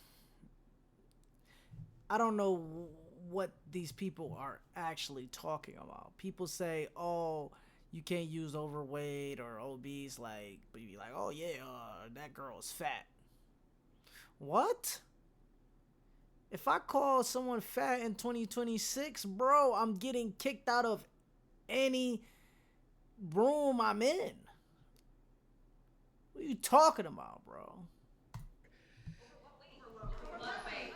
I don't know what these people are actually talking about. People say, "Oh, you can't use overweight or obese," like, but you be like, "Oh yeah, that girl is fat." What? If I call someone fat in 2026, bro, I'm getting kicked out of any room I'm in. What are you talking about, bro?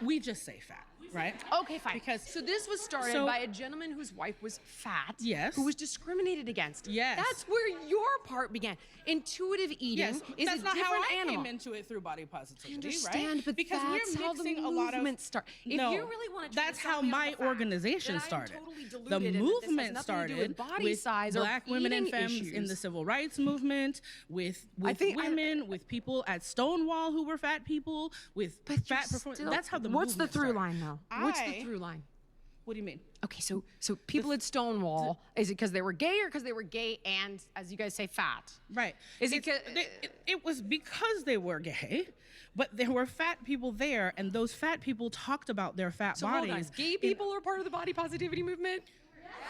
We just say fat, right? Okay, fine. Because so this was started by a gentleman whose wife was fat. Yes. Who was discriminated against. Yes. That's where your part began. Intuitive eating Yes, is that's a not different how I animal. came into it through body positivity, I understand, right? but because that's we're how the mixing a lot of movement started. If no, you really want to try that's to sell how me on my the fact organization that I am started. totally deluded The and that this has movement nothing to do started with body with size or black women and eating femmes in the issues. civil rights movement, with women, with people at Stonewall who were fat people, with fat performers. That's how the What's the movement through started. line though? What's the through line? What do you mean? Okay, so people at Stonewall, is it because they were gay or because they were gay and, as you guys say, fat? Right. Is it? It was because they were gay, but there were fat people there, and those fat people talked about their fat So bodies. hold on, gay people are part of the body positivity movement?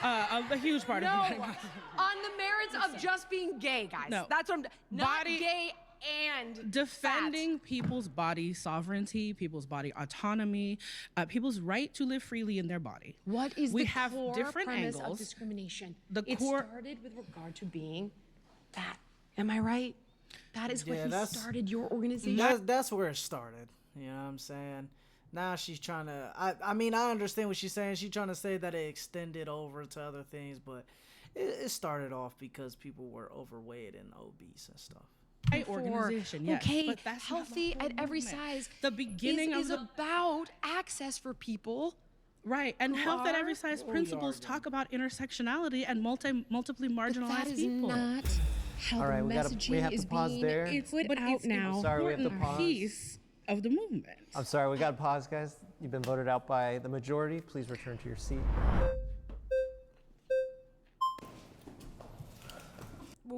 A huge part No, of the body on the merits of just being gay, guys. No. That's what I'm. Not Body- gay and defending people's body sovereignty, people's body autonomy, people's right to live freely in their body. What is we the have core different premise angles. of discrimination? The It core- started with regard to being fat. Am I right? That is what Yeah, he that's- started your organization. That's where it started. You know what I'm saying? Now she's trying to. I mean, I understand what she's saying. She's trying to say that it extended over to other things, but it started off because people were overweight and obese and stuff. Right organization, yes. Okay, but that's not healthy the whole at every movement. size. The beginning is of the about access for people. right, and who health at are- every size principles talk about intersectionality and multiply marginalized That is people. not how All right, the we messaging have to is pause being there. put But out it's now. Sorry, we have to important pause. piece of the movement. I'm sorry, we got to pause, guys. You've been voted out by the majority. Please return to your seat.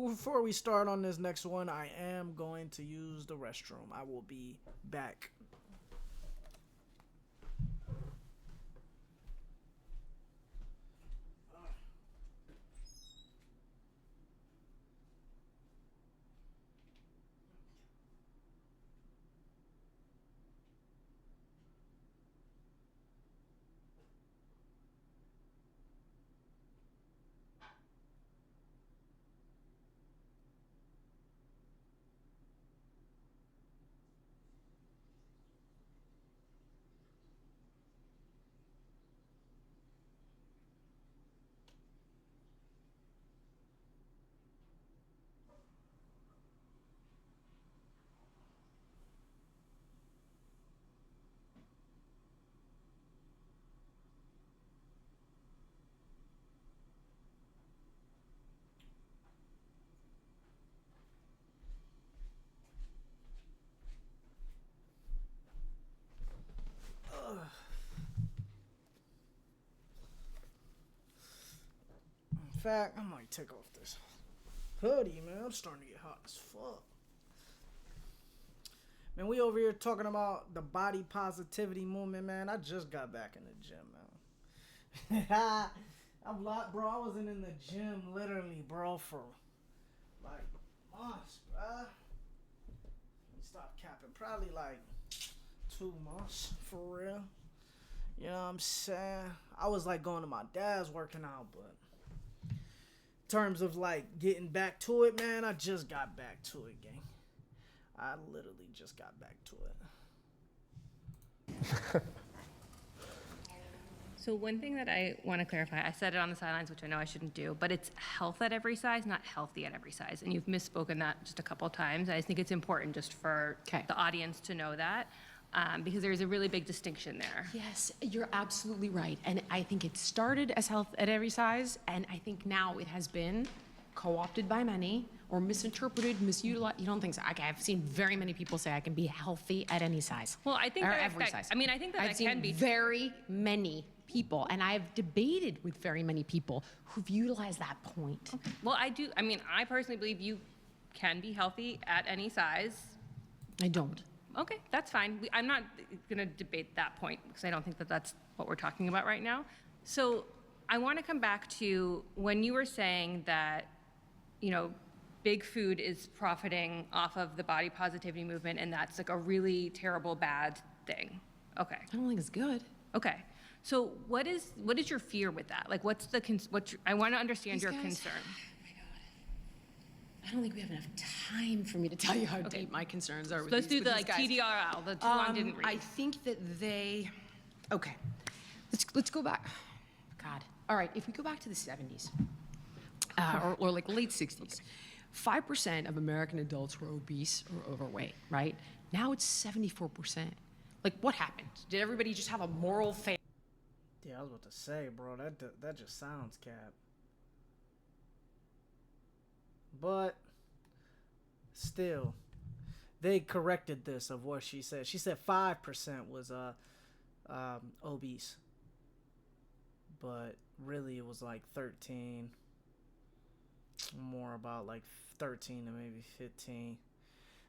before we start on this next one, I am going to use the restroom. I will be back. In fact, I might take off this hoodie, man. I'm starting to get hot as fuck. Man, we over here talking about the body positivity movement, man. I just got back in the gym, man. Bro, I wasn't in the gym literally, bro, for like months, bro. Let me stop capping. Probably like 2 months, for real. You know what I'm saying? I was like going to my dad's working out, but in terms of like getting back to it, man, I just got back to it, gang. I literally just got back to it. So one thing that I want to clarify, I said it on the sidelines, which I know I shouldn't do, but it's health at every size, not healthy at every size. And you've misspoken that just a couple of times. I think it's important just for the audience to know that, because there's a really big distinction there. Yes, you're absolutely right. And I think it started as health at every size, and I think now it has been co-opted by many or misinterpreted, misutilized. You don't think so? I've seen very many people say I can be healthy at any size. Well, I think or that every size. I mean, I think that I've that can seen be very many people, and I've debated with very many people who've utilized that point. Okay. Well, I do. I mean, I personally believe you can be healthy at any size. I don't. Okay, that's fine. I'm not going to debate that point because I don't think that that's what we're talking about right now. So I want to come back to when you were saying that, you know, big food is profiting off of the body positivity movement, and that's like a really terrible, bad thing. Okay. I don't think it's good. Okay. So what is your fear with that? Like, what's the I want to understand your concern. I don't think we have enough time for me to tell you how deep my concerns are. So let's do the like TDRL, the too long didn't read. I think that they. Okay, let's go back. God. All right, if we go back to the 70s, or like late 60s, 5% of American adults were obese or overweight. Right now, it's 74%. Like, what happened? Did everybody just have a moral failure? Yeah, I was about to say, bro, that just sounds cap. But still, they corrected this of what she said. She said 5% was obese, but really it was like 13, more about like 13 to maybe 15.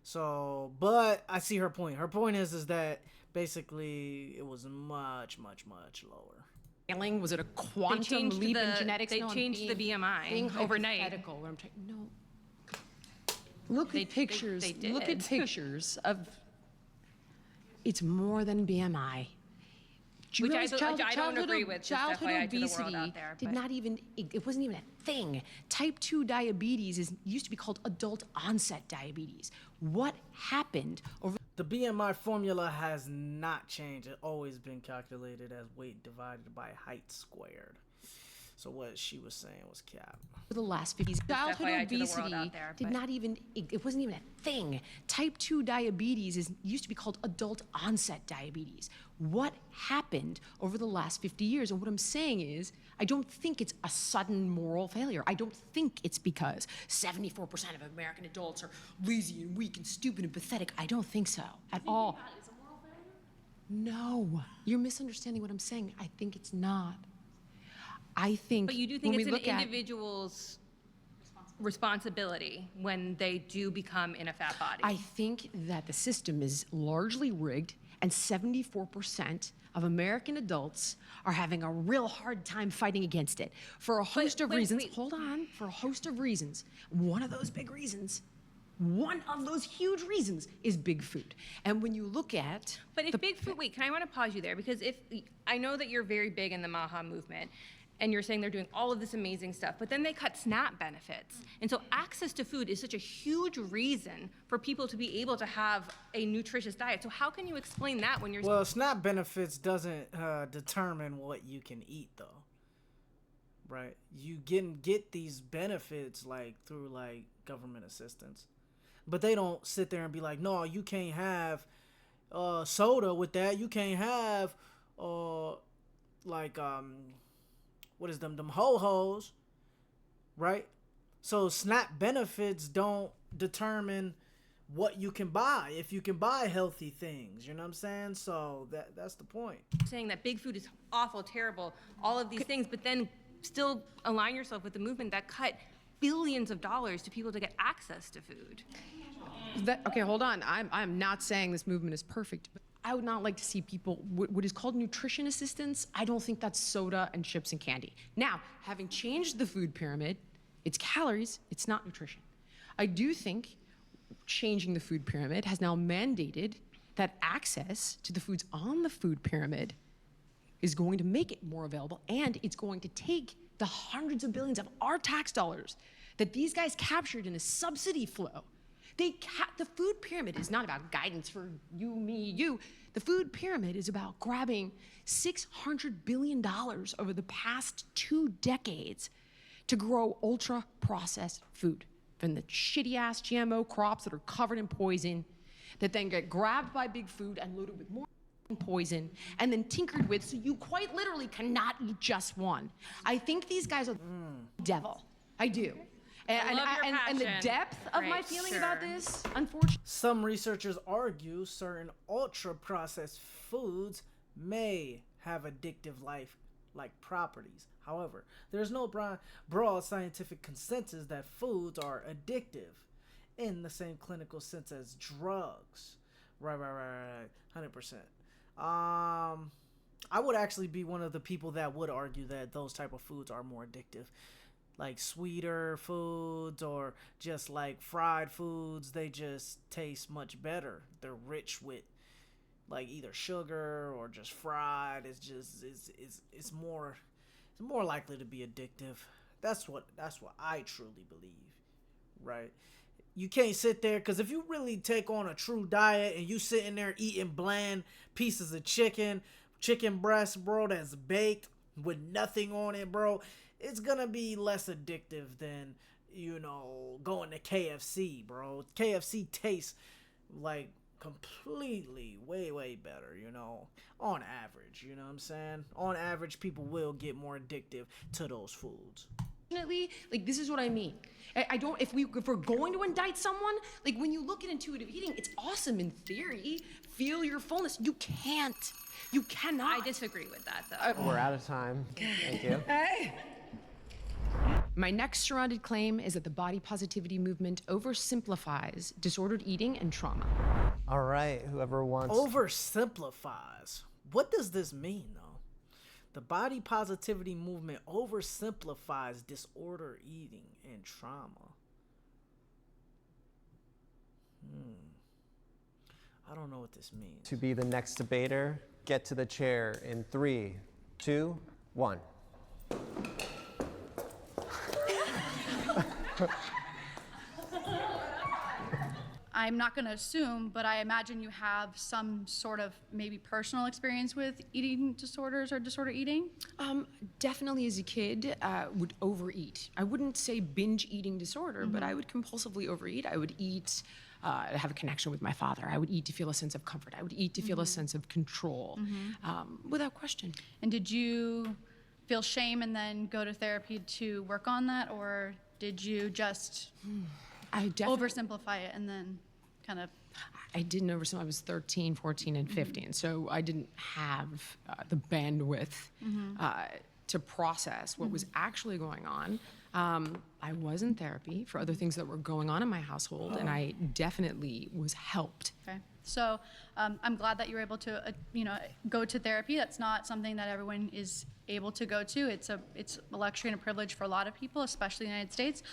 So, but I see her point. Her point is that basically it was much, much, much lower. Was it a quantum leap in genetics? They changed the BMI overnight. What I'm trying, no. Look at pictures. They did. Look at pictures of. It's more than BMI. Which I don't agree with. Childhood obesity did not even. It wasn't even a thing. Type 2 diabetes used to be called adult onset diabetes. What happened over? The BMI formula has not changed. It's always been calculated as weight divided by height squared. So what she was saying was cap. For the last 50 years, childhood obesity did not even. It wasn't even a thing. Type 2 diabetes used to be called adult onset diabetes. What happened over the last 50 years? And what I'm saying is, I don't think it's a sudden moral failure. I don't think it's because 74% of American adults are lazy and weak and stupid and pathetic. I don't think so at all. It's a moral failure? No, you're misunderstanding what I'm saying. I think it's not. I think. But you do think when it's we an look at individual's responsibility when they do become in a fat body? I think that the system is largely rigged, and 74% of American adults are having a real hard time fighting against it for a host of reasons. wait. Hold on, for a host of reasons. One of those big reasons, one of those huge reasons is big food. And when you look at But if big food, wait, I want to pause you there because if I know that you're very big in the MAHA movement and you're saying they're doing all of this amazing stuff, but then they cut SNAP benefits. And so access to food is such a huge reason for people to be able to have a nutritious diet. So how can you explain that when you're Well, SNAP benefits doesn't determine what you can eat, though. Right? You get these benefits like through like government assistance, but they don't sit there and be like, no, you can't have soda with that. You can't have what is them ho-hos, right? So SNAP benefits don't determine what you can buy, if you can buy healthy things, you know what I'm saying? So that's the point. saying that big food is awful, terrible, all of these things, but then still align yourself with the movement that cut billions of dollars to people to get access to food? okay, hold on. I'm not saying this movement is perfect, but I would not like to see people, what is called nutrition assistance, I don't think that's soda and chips and candy. Now, having changed the food pyramid, it's calories, it's not nutrition. I do think changing the food pyramid has now mandated that access to the foods on the food pyramid is going to make it more available, and it's going to take the hundreds of billions of our tax dollars that these guys captured in a subsidy flow. The food pyramid is not about guidance for you, me, you. The food pyramid is about grabbing $600 billion over the past 2 decades to grow ultra-processed food from the shitty-ass GMO crops that are covered in poison that then get grabbed by big food and loaded with more poison and then tinkered with so you quite literally cannot eat just one. I think these guys are the devil. I do. And the passion. depth of my Right, feeling sure. about this, unfortunately. Some researchers argue certain ultra-processed foods may have addictive life-like properties. However, there's no broad scientific consensus that foods are addictive in the same clinical sense as drugs. Right, 100%. I would actually be one of the people that would argue that those type of foods are more addictive. Like sweeter foods or just like fried foods, they just taste much better. They're rich with like either sugar or just fried. It's more likely to be addictive. That's what I truly believe, right? You can't sit there, because if you really take on a true diet and you sitting there eating bland pieces of chicken breast, bro, that's baked with nothing on it, bro, it's gonna be less addictive than, going to KFC, bro. KFC tastes like completely way better, on average, you know what I'm saying? On average, people will get more addictive to those foods. Like, this is what I mean. I don't, if we're going to indict someone, like when you look at intuitive eating, it's awesome in theory. Feel your fullness. You can't. You cannot. I disagree with that, though. We're out of time. Thank you. My next surrounded claim is that the body positivity movement oversimplifies disordered eating and trauma. All right, whoever wants. Oversimplifies. What does this mean, though? The body positivity movement oversimplifies disorder eating and trauma. I don't know what this means. To be the next debater, get to the chair in 3, 2, 1. I'm not going to assume, but I imagine you have some sort of maybe personal experience with eating disorders or disorder eating? Definitely as a kid, would overeat. I wouldn't say binge eating disorder, but I would compulsively overeat. I would eat, have a connection with my father. I would eat to feel a sense of comfort. I would eat to feel a sense of control, without question. And did you feel shame and then go to therapy to work on that, or did you just oversimplify it and then kind of? I didn't oversimplify. I was 13, 14, and 15, so I didn't have the bandwidth to process what was actually going on. I was in therapy for other things that were going on in my household, and I definitely was helped. Okay. So I'm glad that you were able to, go to therapy. That's not something that everyone is able to go to. It's a luxury and a privilege for a lot of people, especially in the United States.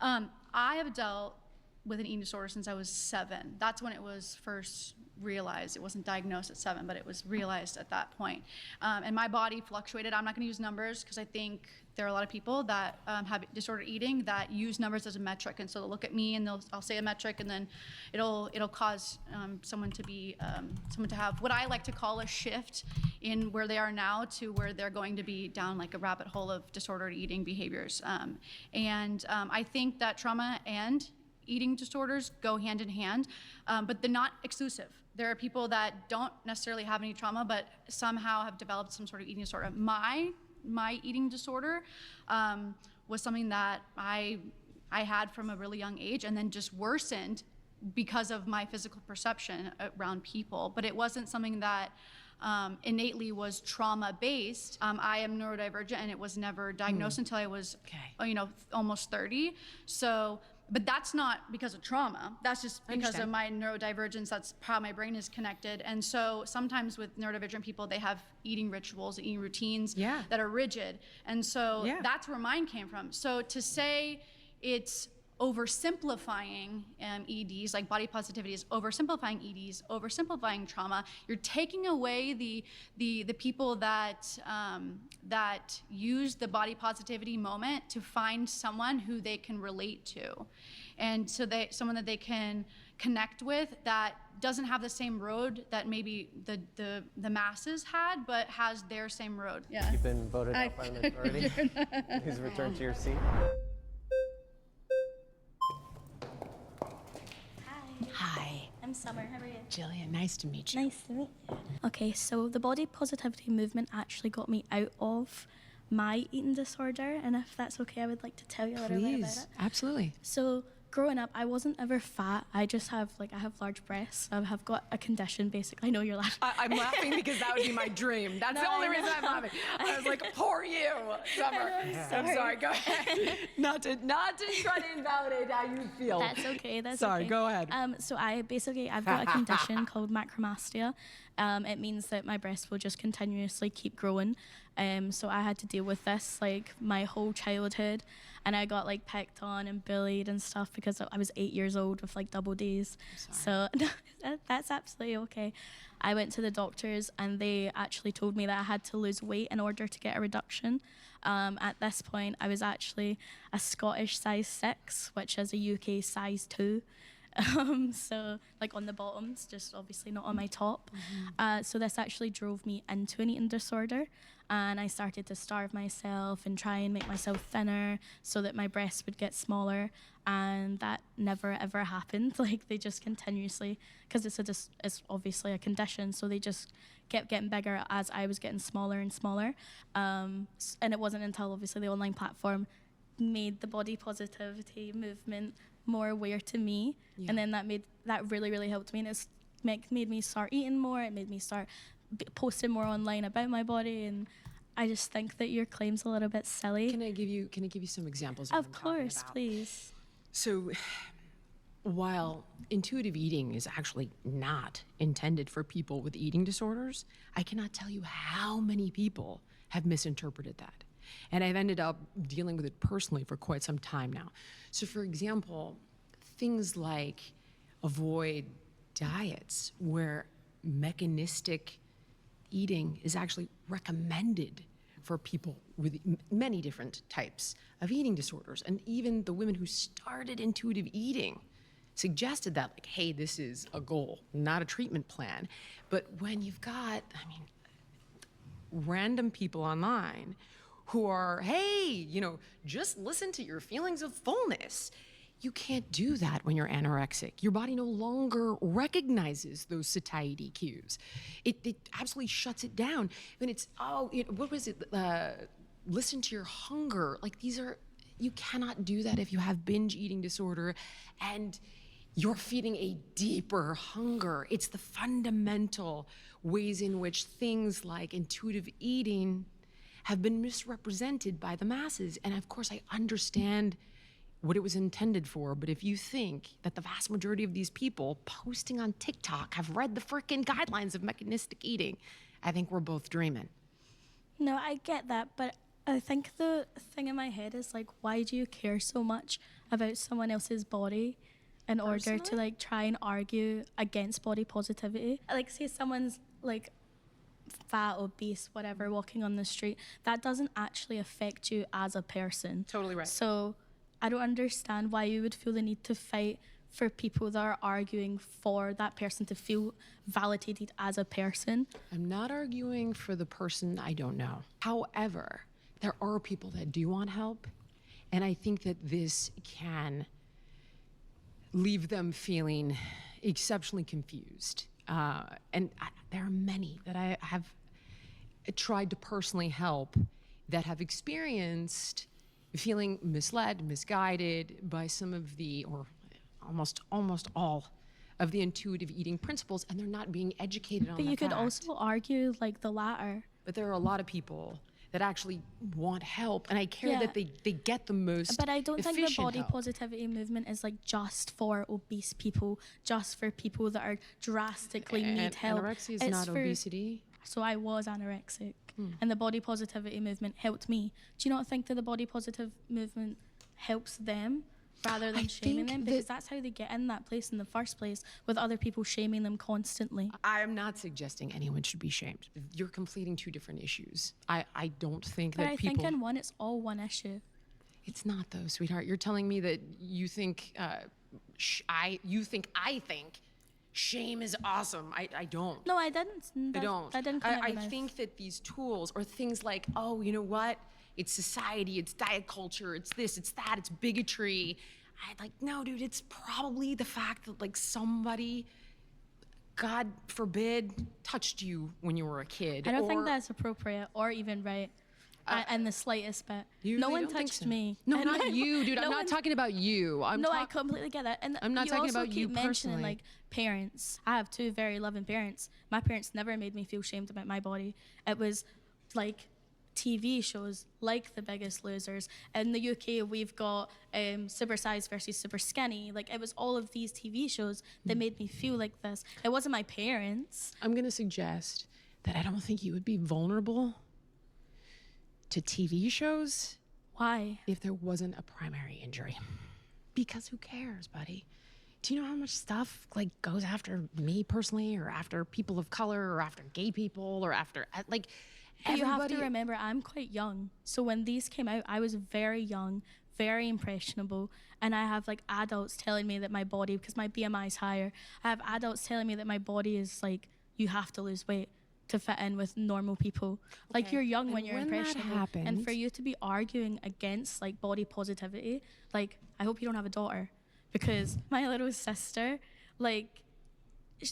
I have dealt with an eating disorder since I was 7. That's when it was first realized. It wasn't diagnosed at 7, but it was realized at that point. And my body fluctuated. I'm not going to use numbers because I think there are a lot of people that have disordered eating that use numbers as a metric, and so they'll look at me and I'll say a metric, and then it'll cause someone to have what I like to call a shift in where they are now to where they're going to be down like a rabbit hole of disordered eating behaviors. I think that trauma and eating disorders go hand in hand, but they're not exclusive. There are people that don't necessarily have any trauma, but somehow have developed some sort of eating disorder. My eating disorder was something that I had from a really young age, and then just worsened because of my physical perception around people. But it wasn't something that innately was trauma-based. I am neurodivergent, and it was never diagnosed until I was, almost 30. So. But that's not because of trauma. That's just because of my neurodivergence. That's how my brain is connected. And so sometimes with neurodivergent people, they have eating rituals, eating routines that are rigid. And so that's where mine came from. So to say it's oversimplifying EDs, like body positivity is oversimplifying EDs, oversimplifying trauma, you're taking away the people that use the body positivity moment to find someone who they can relate to, and so someone that they can connect with that doesn't have the same road that maybe the masses had, but has their same road. Yeah. You've been voted out by the majority. Please return to your seat. Hi. I'm Summer. How are you? Jillian, nice to meet you. Nice to meet you. Okay, so the body positivity movement actually got me out of my eating disorder, and if that's okay, I would like to tell you a little bit about it. Absolutely. So growing up, I wasn't ever fat. I just have I have large breasts. I have got a condition, basically. I know you're laughing. I'm laughing because that would be my dream. That's the only reason I'm laughing. I was like, poor you, Summer. I'm sorry, go ahead. Not to try to invalidate how you feel. That's okay, Sorry, okay. go ahead. So I've got a condition called macromastia. It means that my breasts will just continuously keep growing. So I had to deal with this my whole childhood, and I got picked on and bullied and stuff because I was 8 years old with double Ds. So that's absolutely okay. I went to the doctors, and they actually told me that I had to lose weight in order to get a reduction. At this point, I was actually a Scottish size 6, which is a UK size 2. So on the bottoms, just obviously not on my top. So this actually drove me into an eating disorder, and I started to starve myself and try and make myself thinner so that my breasts would get smaller, and that never ever happened. They just continuously, because it's obviously a condition, so they just kept getting bigger as I was getting smaller and smaller. And it wasn't until obviously the online platform made the body positivity movement more aware to me, and then that really helped me, and it's made me start eating more. It made me start posting more online about my body, and I just think that your claim's a little bit silly. Can I give you some examples? Of course, please. So, while intuitive eating is actually not intended for people with eating disorders, I cannot tell you how many people have misinterpreted that. And I've ended up dealing with it personally for quite some time now. So for example, things like avoid diets where mechanistic eating is actually recommended for people with many different types of eating disorders. And even the women who started intuitive eating suggested that, hey, this is a goal, not a treatment plan. But when you've got, random people online who are, hey, just listen to your feelings of fullness. You can't do that when you're anorexic. Your body no longer recognizes those satiety cues. It absolutely shuts it down. When it's, what was it? Listen to your hunger. You cannot do that if you have binge eating disorder and you're feeding a deeper hunger. It's the fundamental ways in which things like intuitive eating have been misrepresented by the masses. And of course, I understand what it was intended for, but if you think that the vast majority of these people posting on TikTok have read the frickin' guidelines of mechanistic eating, I think we're both dreaming. No, I get that, but I think the thing in my head is like, why do you care so much about someone else's body in order to like try and argue against body positivity? Like, say someone's like fat, obese, whatever, walking on the street, that doesn't actually affect you as a person. Totally right. So I don't understand why you would feel the need to fight for people that are arguing for that person to feel validated as a person. I'm not arguing for the person I don't know. However, there are people that do want help, and I think that this can leave them feeling exceptionally confused. There are many that I have tried to personally help that have experienced feeling misled, misguided by some of the, or almost all of the intuitive eating principles, and they're not being educated on that. But you could fact. also argue like the latter. But there are a lot of people that actually want help, and I care Yeah. that they get the most But I don't think the efficient body help. positivity movement is like just for obese people, just for people that are drastically need help. Anorexia is It's not for- obesity. So I was anorexic, and the body positivity movement helped me. Do you not think that the body positive movement helps them rather than shaming think them? Because that's how they get in that place in the first place, with other people shaming them constantly. I am not suggesting anyone should be shamed. You're conflating two different issues. I don't think But that I people... think in one, it's all one issue. It's not though, sweetheart. You're telling me that you think I think shame is awesome. I don't. No, I didn't. I don't. That didn't come out I of my mouth. think that these tools or things like, oh, you know what? It's society, it's diet culture, it's this, it's that, it's bigotry. No, dude, it's probably the fact that like somebody, God forbid, touched you when you were a kid. I don't or, think that's appropriate or even right. In the slightest bit. You No really one don't think touched so? me. No, And not you, dude. no I'm not one- talking about you. I completely get that. And I'm not you talking also about you keep mentioning personally. like parents. I have two very loving parents. My parents never made me feel shamed about my body. It was like TV shows like The Biggest Losers. In the UK, we've got Super Size versus Super Skinny. Like, it was all of these TV shows that made me feel like this. It wasn't my parents. I'm going to suggest that I don't think you would be vulnerable to TV shows. Why? If there wasn't a primary injury. Because who cares, buddy? Do you know how much stuff like goes after me personally, or after people of color, or after gay people, or after like But you have to everybody? remember, I'm quite young. So when these came out, I was very young, very impressionable. And I have like adults telling me that my body, because my BMI is higher, I have adults telling me that my body is like, you have to lose weight to fit in with normal people. Like, you're young when you're when that impressionable. And happened- for you to be arguing against like body positivity, like, I hope you don't have a daughter, because my little sister, like,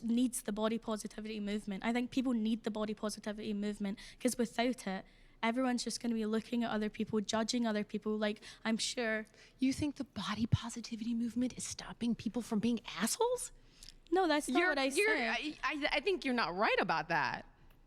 needs the body positivity movement. I think people need the body positivity movement, because without it, everyone's just going to be looking at other people, judging other people. Like, I'm sure. You think the body positivity movement is stopping people from being assholes? No, that's not what I said. I think you're not right about that.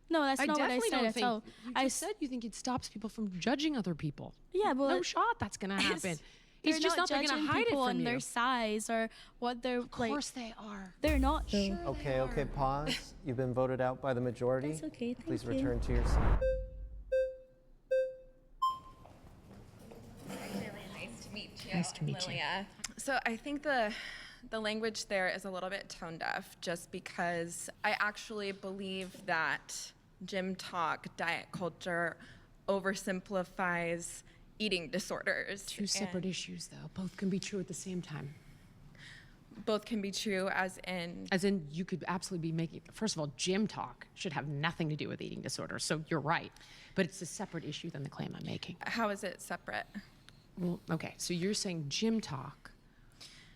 No, that's not what I definitely said don't at think. all. You I just said you think it stops people from judging other people. Yeah, well, no shot that's gonna happen. It's just not they're gonna judging hide it people from on you. their size or what they're like. Of course they are. They're not though. Okay, pause. You've been voted out by the majority. That's okay, thank Please you. return to your seat. Really nice to meet you. Nice to meet you. Lilia. So I think the language there is a little bit tone deaf, just because I actually believe that gym talk, diet culture oversimplifies eating disorders. Two separate and issues, though. Both can be true at the same time. Both can be true, as in you could absolutely be making. First of all, gym talk should have nothing to do with eating disorders. So you're right, but it's a separate issue than the claim I'm making. how is it separate? Well, okay. So you're saying gym talk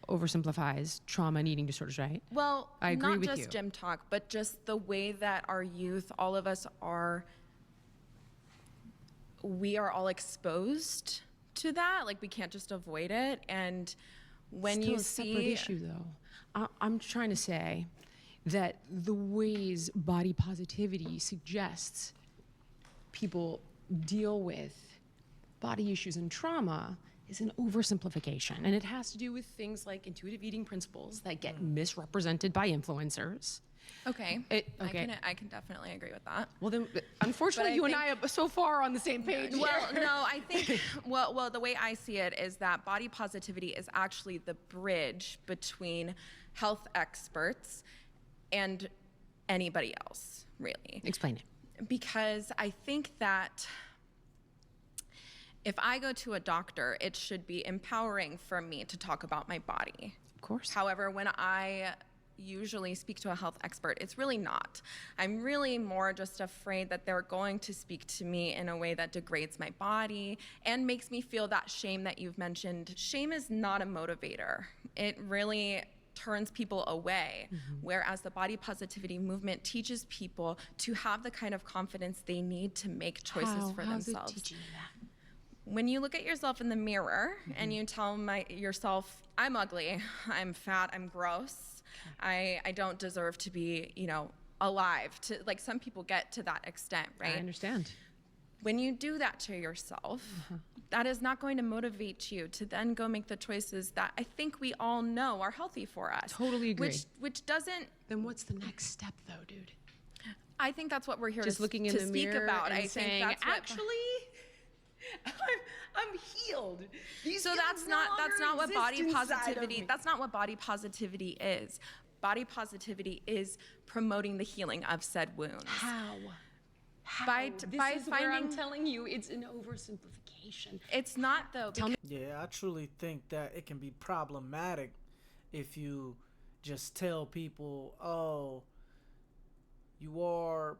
oversimplifies trauma and eating disorders, right? Well, I agree not with just you. gym talk, but just the way that our youth, all of us we are all exposed to that. Like, we can't just avoid it. And when Still you a see separate issue, though. I'm trying to say that the ways body positivity suggests people deal with body issues and trauma is an oversimplification. And it has to do with things like intuitive eating principles that get misrepresented by influencers. Okay. Okay. I can definitely agree with that. Well, then, unfortunately, you and I are so far on the same page. Well, no, I think, well, the way I see it is that body positivity is actually the bridge between health experts and anybody else, really. Explain it. Because I think that if I go to a doctor, it should be empowering for me to talk about my body. Of course. However, when I usually speak to a health expert, it's really not. I'm really more just afraid that they're going to speak to me in a way that degrades my body and makes me feel that shame that you've mentioned. Shame is not a motivator. It really turns people away, whereas the body positivity movement teaches people to have the kind of confidence they need to make choices for How's themselves. it teaching you that? When you look at yourself in the mirror and you tell yourself, I'm ugly, I'm fat, I'm gross, I don't deserve to be, alive. Like some people get to that extent, right? I understand. When you do that to yourself, that is not going to motivate you to then go make the choices that I think we all know are healthy for us. Totally agree. Which doesn't. Then what's the next step, though, dude? I think that's what we're here Just to, looking in to the speak mirror about. and I saying, think that's actually, I'm healed. So that's not what body positivity. That's not what body positivity is. Body positivity is promoting the healing of said wounds. How? By This is where I'm finding. telling you, it's an oversimplification. It's not though. Yeah, I truly think that it can be problematic if you just tell people, oh, you are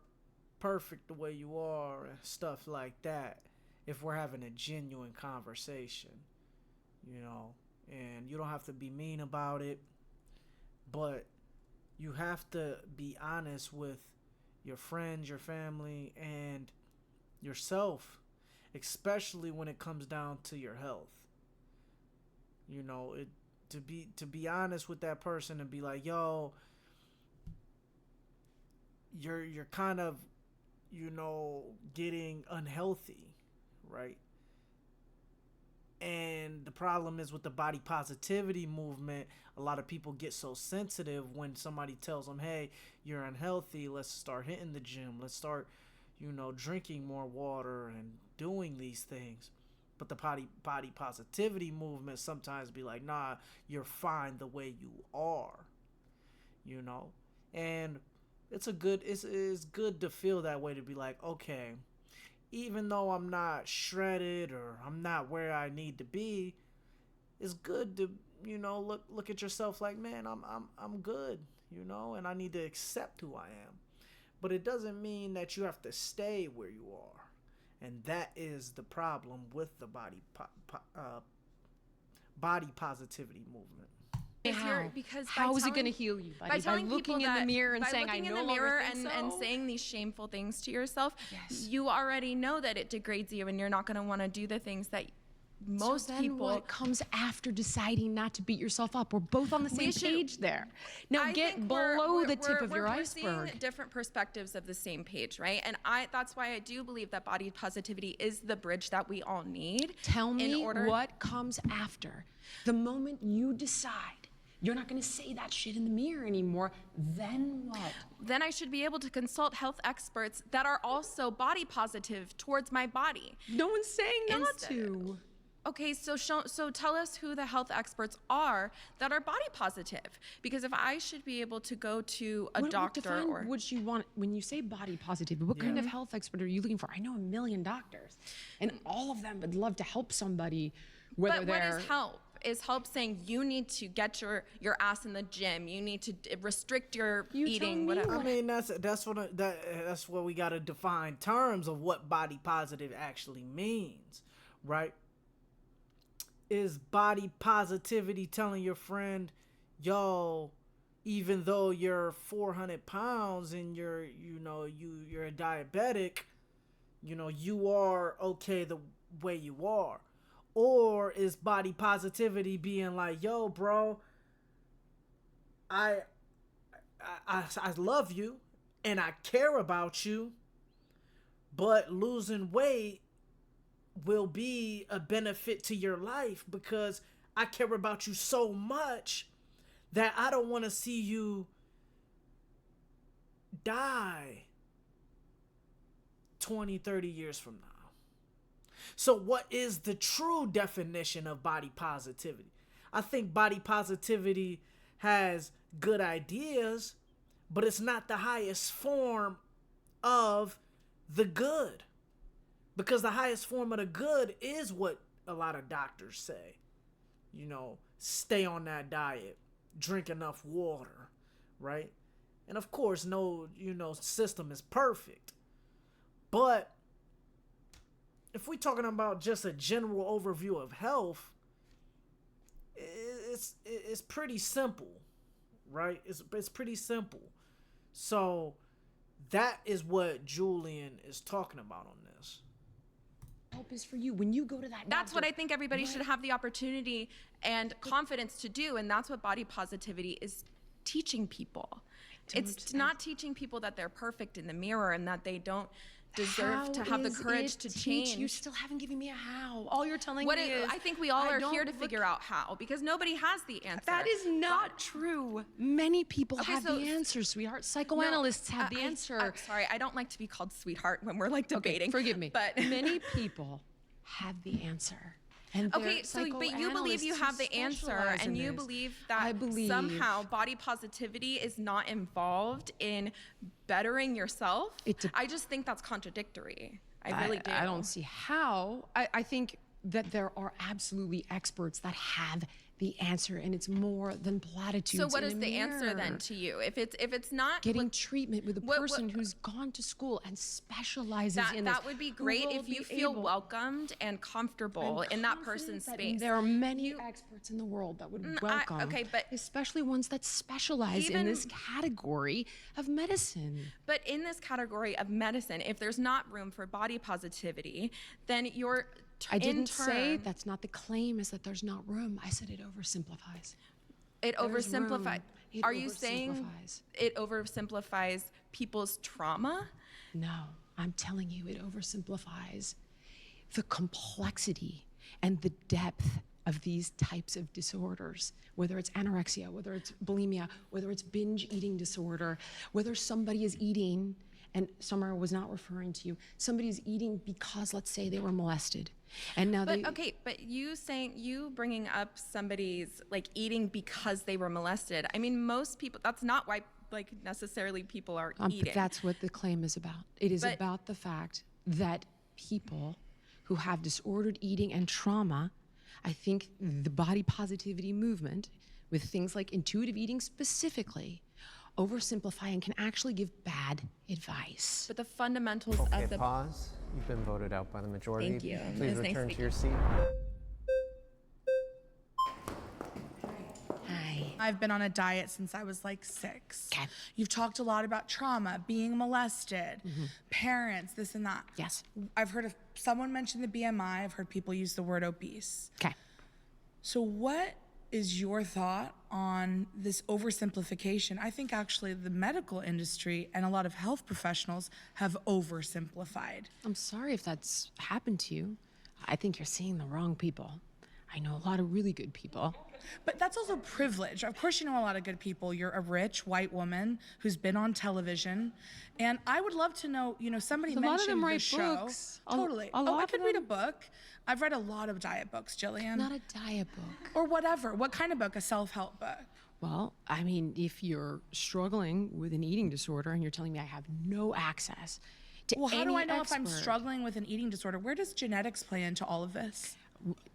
perfect the way you are, and stuff like that, if we're having a genuine conversation, and you don't have to be mean about it, but you have to be honest with your friends, your family, and yourself, especially when it comes down to your health. To be honest with that person and be like, yo, you're kind of, getting unhealthy, right? And the problem is with the body positivity movement, a lot of people get so sensitive when somebody tells them, hey, you're unhealthy, let's start hitting the gym, let's start, drinking more water and doing these things. But the body positivity movement sometimes be like, nah, you're fine the way you are, and it's good to feel that way, to be like, okay, even though I'm not shredded or I'm not where I need to be, it's good to, look at yourself like, man, I'm good, and I need to accept who I am. But it doesn't mean that you have to stay where you are. And that is the problem with the body positivity movement. How is it going to heal you, buddy? By looking in the mirror and saying, I no longer think so? And saying these shameful things to yourself, you already know that it degrades you and you're not going to want to do the things that most so then people. What comes after deciding not to beat yourself up? We're both on the same page there. Now get below the tip of your iceberg. We're seeing different perspectives of the same page, right? And that's why I do believe that body positivity is the bridge that we all need. Tell me what comes after. The moment you decide you're not going to say that shit in the mirror anymore, then what? Then I should be able to consult health experts that are also body positive towards my body. No one's saying not to. Okay, so tell us who the health experts are that are body positive. Because if I should be able to go to a doctor or... What you want, when you say body positive, what kind of health expert are you looking for? I know a million doctors, and all of them would love to help somebody, whether they're... But what is help? Is help saying you need to get your ass in the gym, you need to restrict your eating, whatever. I mean, that's what we got to define terms of what body positive actually means, right? Is body positivity telling your friend, yo, even though you're 400 pounds and you're a diabetic, you are okay the way you are? Or is body positivity being like, yo, bro, I love you and I care about you, but losing weight will be a benefit to your life because I care about you so much that I don't want to see you die 20, 30 years from now. So what is the true definition of body positivity? I think body positivity has good ideas, but it's not the highest form of the good. Because the highest form of the good is what a lot of doctors say. You know, stay on that diet, drink enough water, right? And of course, no, system is perfect. But if we're talking about just a general overview of health, it's pretty simple, right? It's pretty simple. So that is what Julian is talking about on this. Help is for you when you go to that That's doctor. what I think everybody should have the opportunity and confidence to do, and that's what body positivity is teaching people. It's not teaching people that they're perfect in the mirror and that they don't deserve to have the courage to change. You still haven't given me a how. All you're telling What me is I think we all are here to figure out how, because nobody has the answer. That is not true. Many people have so- the answer, sweetheart. Psychoanalysts have the answer. I'm sorry, I don't like to be called sweetheart when we're like debating. Okay, forgive me. But many people have the answer. And okay, but you believe you have the answer, and you believe that somehow body positivity is not involved in bettering yourself. I just think that's contradictory. I really do. I don't see how. I think that there are absolutely experts that have the answer, and it's more than platitudes. So what in is a the answer mirror. then to you? If it's not Getting treatment with a person who's gone to school and specializes in this. That would be great if you feel welcomed and comfortable in that person's space. There are many experts in the world that would welcome, but especially ones that specialize in this category of medicine. But in this category of medicine, if there's not room for body positivity, then you're I didn't say that's not the claim, is that there's not room. I said it oversimplifies. It There's oversimplifies. room. It Are you saying it oversimplifies people's trauma? No, I'm telling you, it oversimplifies the complexity and the depth of these types of disorders, whether it's anorexia, whether it's bulimia, whether it's binge eating disorder, whether somebody is eating, and Summer was not referring to you, somebody is eating because, let's say, they were molested. And now but you bringing up somebody's like eating because they were molested. I mean, most people, that's not why like necessarily people are eating. But that's what the claim is about. It is about the fact that people who have disordered eating and trauma, I think the body positivity movement with things like intuitive eating specifically, oversimplify and can actually give bad advice. But the fundamentals Okay, of the pause. You've been voted out by the majority. Thank you. Please It was nice return to speaking. your seat. Hi. I've been on a diet since I was like 6. Okay. You've talked a lot about trauma, being molested, parents, this and that. Yes. I've heard of someone mention the BMI. I've heard people use the word obese. Okay. So what is your thought on this oversimplification? I think actually the medical industry and a lot of health professionals have oversimplified. I'm sorry if that's happened to you. I think you're seeing the wrong people. I know a lot of really good people. But that's also privilege. Of course you know a lot of good people. You're a rich white woman who's been on television. And I would love to know, somebody A lot of mentioned them the write show. books. Totally. A I lot could of read a them. book. I've read a lot of diet books, Jillian. Not a diet book. Or whatever. What kind of book? A self-help book? Well, I mean, if you're struggling with an eating disorder and you're telling me I have no access to Well, how do I know if I'm expert. struggling with an eating disorder? Where does genetics play into all of this?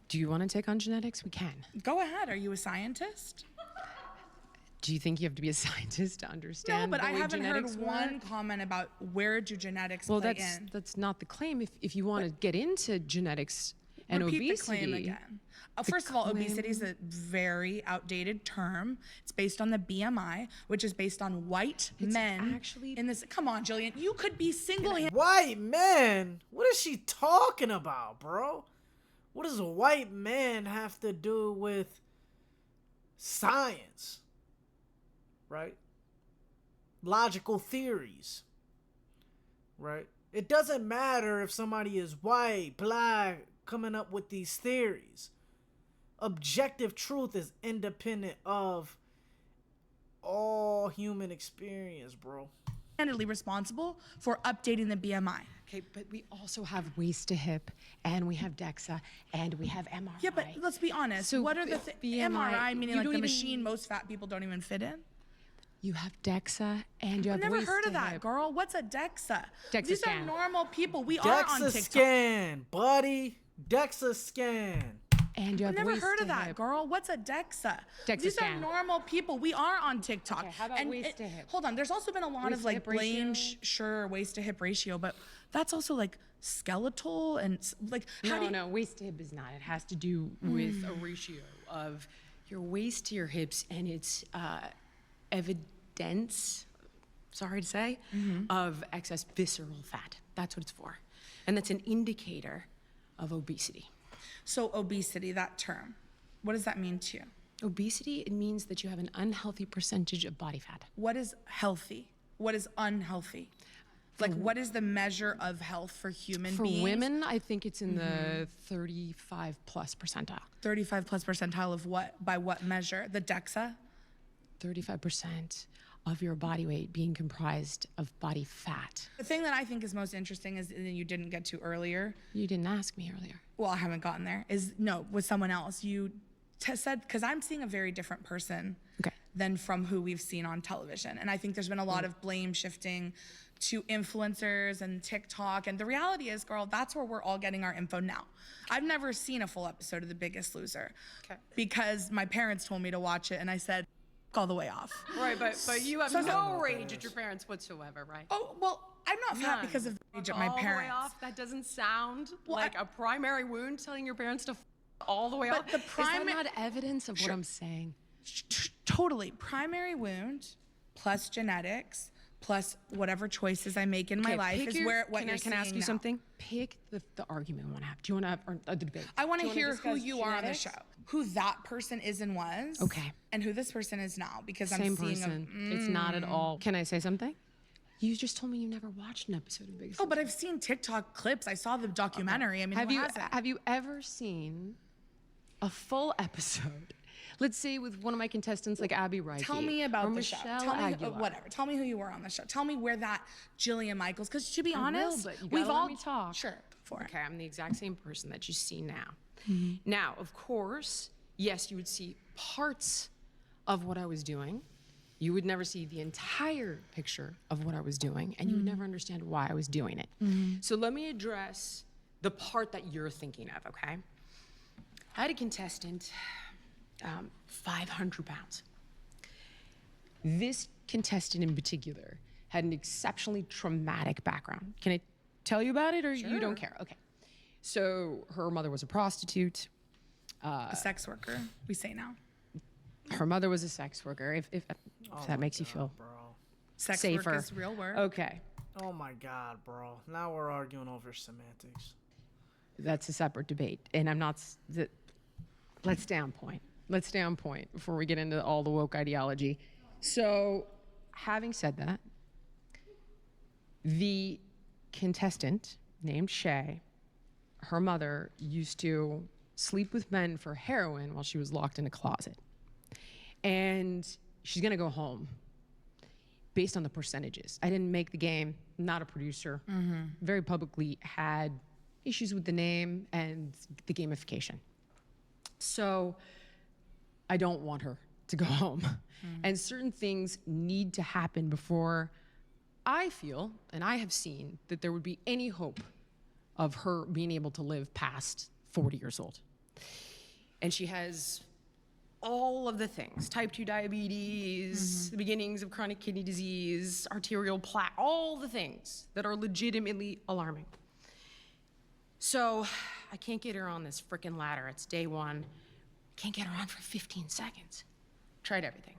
Do you want to take on genetics? We can. Go ahead. Are you a scientist? Do you think you have to be a scientist to understand No, but the I way haven't heard genetics one work? comment about where do genetics Well, play that's in. that's not the claim. If you want to get into genetics and Repeat obesity, the claim again. First of all, obesity is a very outdated term. It's based on the BMI, which is based on white men. actually- in this. Come on, Jillian, you could be single-handed. White man? What is she talking about, bro? What does a white man have to do with science? Right? Logical theories. Right? It doesn't matter if somebody is white, black, coming up with these theories. Objective truth is independent of all human experience, bro. Handedly responsible for updating the BMI. Okay, but we also have waist to hip, and we have DEXA, and we have MRI. Yeah, but let's be honest. So what are the MRI, meaning you like don't the even- machine most fat people don't even fit in? You have DEXA, and you have I've never waist heard to of that, hip. girl. What's a DEXA? DEXA These scan. are normal people. We are on DEXA TikTok. scan, buddy. DEXA scan. And you I've have never waist heard to of that, hip. girl. What's a DEXA? DEXA These scan. are normal people. We are on TikTok. Okay, how about waist to hip? Hold on. There's also been a lot Waist of to like hip blame, ratio? sure, waist to hip ratio, but that's also like skeletal and like how do you, No, waist to hip is not. It has to do with a ratio of your waist to your hips, and it's evidence, sorry to say, of excess visceral fat. That's what it's for. And that's an indicator of obesity. So obesity, that term, what does that mean to you? Obesity, it means that you have an unhealthy percentage of body fat. What is healthy? What is unhealthy? Like, what is the measure of health for human For beings? women, I think it's in the 35 plus percentile. 35 plus percentile of what? By what measure? The DEXA? 35% of your body weight being comprised of body fat. The thing that I think is most interesting is, and you didn't get to earlier. You didn't ask me earlier. Well, I haven't gotten there. Is no, with someone else. You said, because I'm seeing a very different person than from who we've seen on television. And I think there's been a lot of blame shifting to influencers and TikTok. And the reality is, girl, that's where we're all getting our info now. I've never seen a full episode of The Biggest Loser because my parents told me to watch it and I said, all the way off. Right, but you have So- no rage at your parents whatsoever, right? Oh, well, I'm not fat because of the rage at my all parents. the way off? That doesn't sound Well, like a primary wound telling your parents to all the way But off. the Is that primi- not evidence of Sure. what I'm saying? Totally. Primary wound plus genetics plus whatever choices I make in my Okay, life pick is your- where what can you're I, can I ask seeing you now. something? Pick the argument we want to have. Do you want to have a debate? I want Do to you hear wanna who discuss you are on the genetics? show, who that person is and was, Okay. and who this person is now, because Same I'm seeing person. It's not at all. Can I say something? You just told me you never watched an episode of Biggest Oh, but I've seen TikTok clips. I saw the documentary. I mean, have who you hasn't? have you ever seen a full episode? Let's say with one of my contestants like Abby Wright. Tell me about or the show. Michelle Tell me Aguilar. whatever. Tell me who you were on the show. Tell me where that Jillian Michaels. Because to be I will, honest, but you we've gotta all let me talk. Sure. For Okay, I'm the exact same person that you see now. Mm-hmm. Now, of course, yes, you would see parts of what I was doing. You would never see the entire picture of what I was doing, and you would never understand why I was doing it. So let me address the part that you're thinking of, okay? I had a contestant, 500 pounds. This contestant in particular had an exceptionally traumatic background. Can I tell you about it, or you don't care? Okay. So her mother was a prostitute. a sex worker, we say now. Her mother was a sex worker. If that makes you feel Sex safer. work is real work. Okay. Oh my God, bro. Now we're arguing over semantics. That's a separate debate, and I'm not. Let's stay on point. Let's stay on point before we get into all the woke ideology. So, having said that, the contestant named Shay, her mother used to sleep with men for heroin while she was locked in a closet, and she's gonna go home. Based on the percentages, I didn't make the game. Not a producer. Very publicly had issues with the name and the gamification. So I don't want her to go home. And certain things need to happen before I feel, and I have seen, that there would be any hope of her being able to live past 40 years old. And she has all of the things, type 2 diabetes, the beginnings of chronic kidney disease, arterial plaque, all the things that are legitimately alarming. So I can't get her on this frickin' ladder. It's day one. Can't get her on for 15 seconds. Tried everything.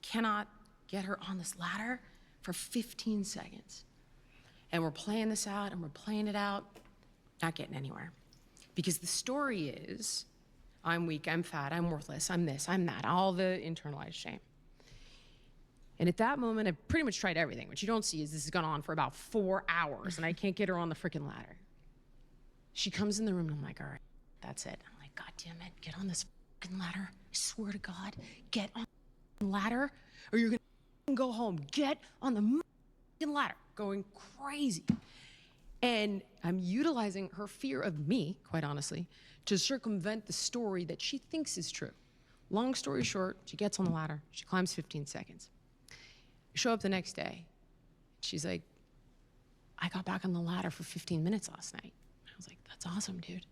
Cannot get her on this ladder for 15 seconds. And we're playing this out and we're playing it out, not getting anywhere. Because the story is, I'm weak, I'm fat, I'm worthless, I'm this, I'm that, all the internalized shame. And at that moment, I pretty much tried everything. What you don't see is this has gone on for about 4 hours, and I can't get her on the freaking ladder. She comes in the room, and I'm like, all right, that's it. I'm like, God damn it, get on this freaking ladder. I swear to God, get on the ladder, or you're gonna go home. Get on the freaking ladder. Going crazy. And I'm utilizing her fear of me, quite honestly, to circumvent the story that she thinks is true. Long story short, she gets on the ladder, she climbs 15 seconds. I show up the next day, she's like, I got back on the ladder for 15 minutes last night. I was like, that's awesome, dude.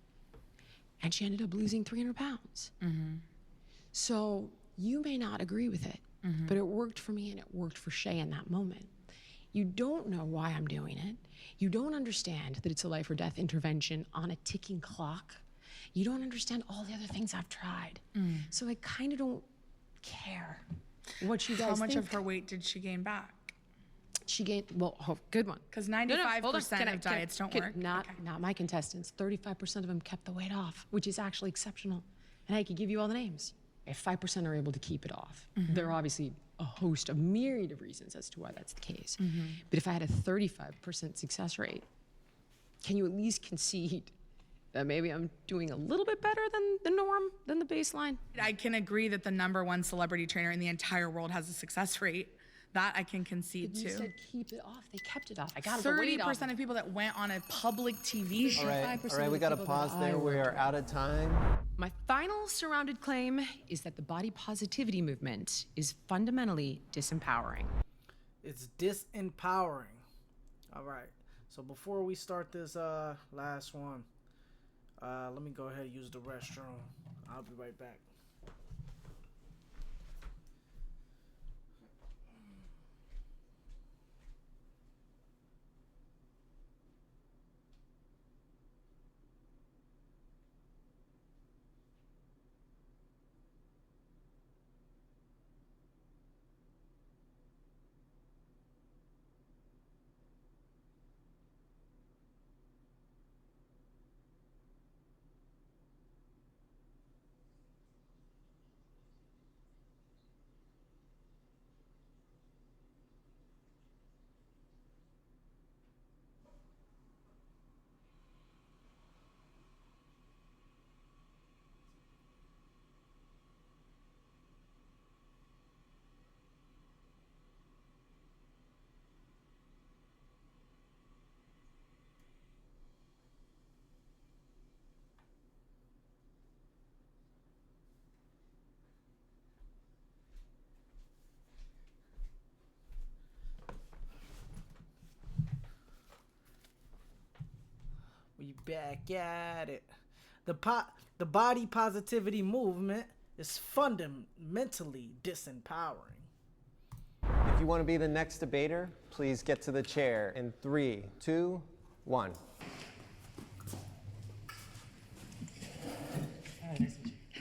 And she ended up losing 300 pounds. So you may not agree with it, but it worked for me and it worked for Shay in that moment. You don't know why I'm doing it. You don't understand that it's a life or death intervention on a ticking clock. You don't understand all the other things I've tried. So I kind of don't care what you guys think. How much of her weight did she gain back? She gained, well, good one. Because 95% of diets don't work. Not my contestants. 35% of them kept the weight off, which is actually exceptional. And I could give you all the names. If 5% are able to keep it off, there are obviously a host, a myriad of reasons as to why that's the case. But if I had a 35% success rate, can you at least concede that maybe I'm doing a little bit better than the norm, than the baseline? I can agree that the #1 celebrity trainer in the entire world has a success rate. That I can concede But to. you said keep it off. They kept it off. I got the weight off. 30% of people that went on a public TV show. All right, we got to pause there. We are out of time. My final surrounded claim is that the body positivity movement is fundamentally disempowering. It's disempowering. All right. So before we start this last one, let me go ahead and use the restroom. I'll be right back. We back at it. The body positivity movement is fundamentally disempowering. If you want to be the next debater, please get to the chair in 3, 2, 1.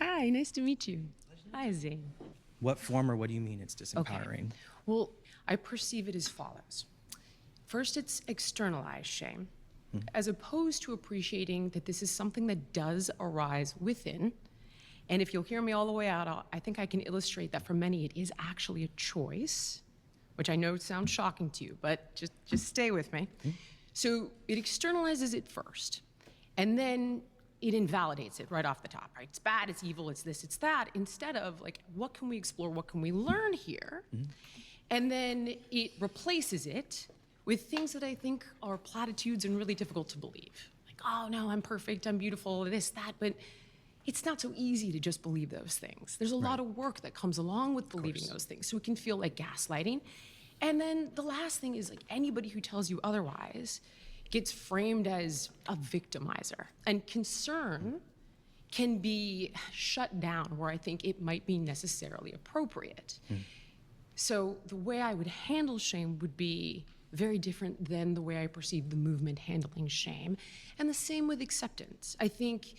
Hi, nice to meet you. Hi, Zane. What form or what do you mean it's disempowering? Well, I perceive it as follows. First, it's externalized shame, as opposed to appreciating that this is something that does arise within. And if you'll hear me all the way out, I think I can illustrate that for many it is actually a choice, which I know sounds shocking to you, but just stay with me. So it externalizes it first, and then it invalidates it right off the top, right? It's bad, it's evil, it's this, it's that, instead of like, what can we explore, what can we learn here? And then it replaces it with things that I think are platitudes and really difficult to believe. Like, oh no, I'm perfect, I'm beautiful, this, that, but it's not so easy to just believe those things. There's a lot of work that comes along with believing those things, so it can feel like gaslighting. And then the last thing is like anybody who tells you otherwise gets framed as a victimizer. And concern can be shut down where I think it might be necessarily appropriate. So the way I would handle shame would be very different than the way I perceive the movement handling shame. And the same with acceptance. I think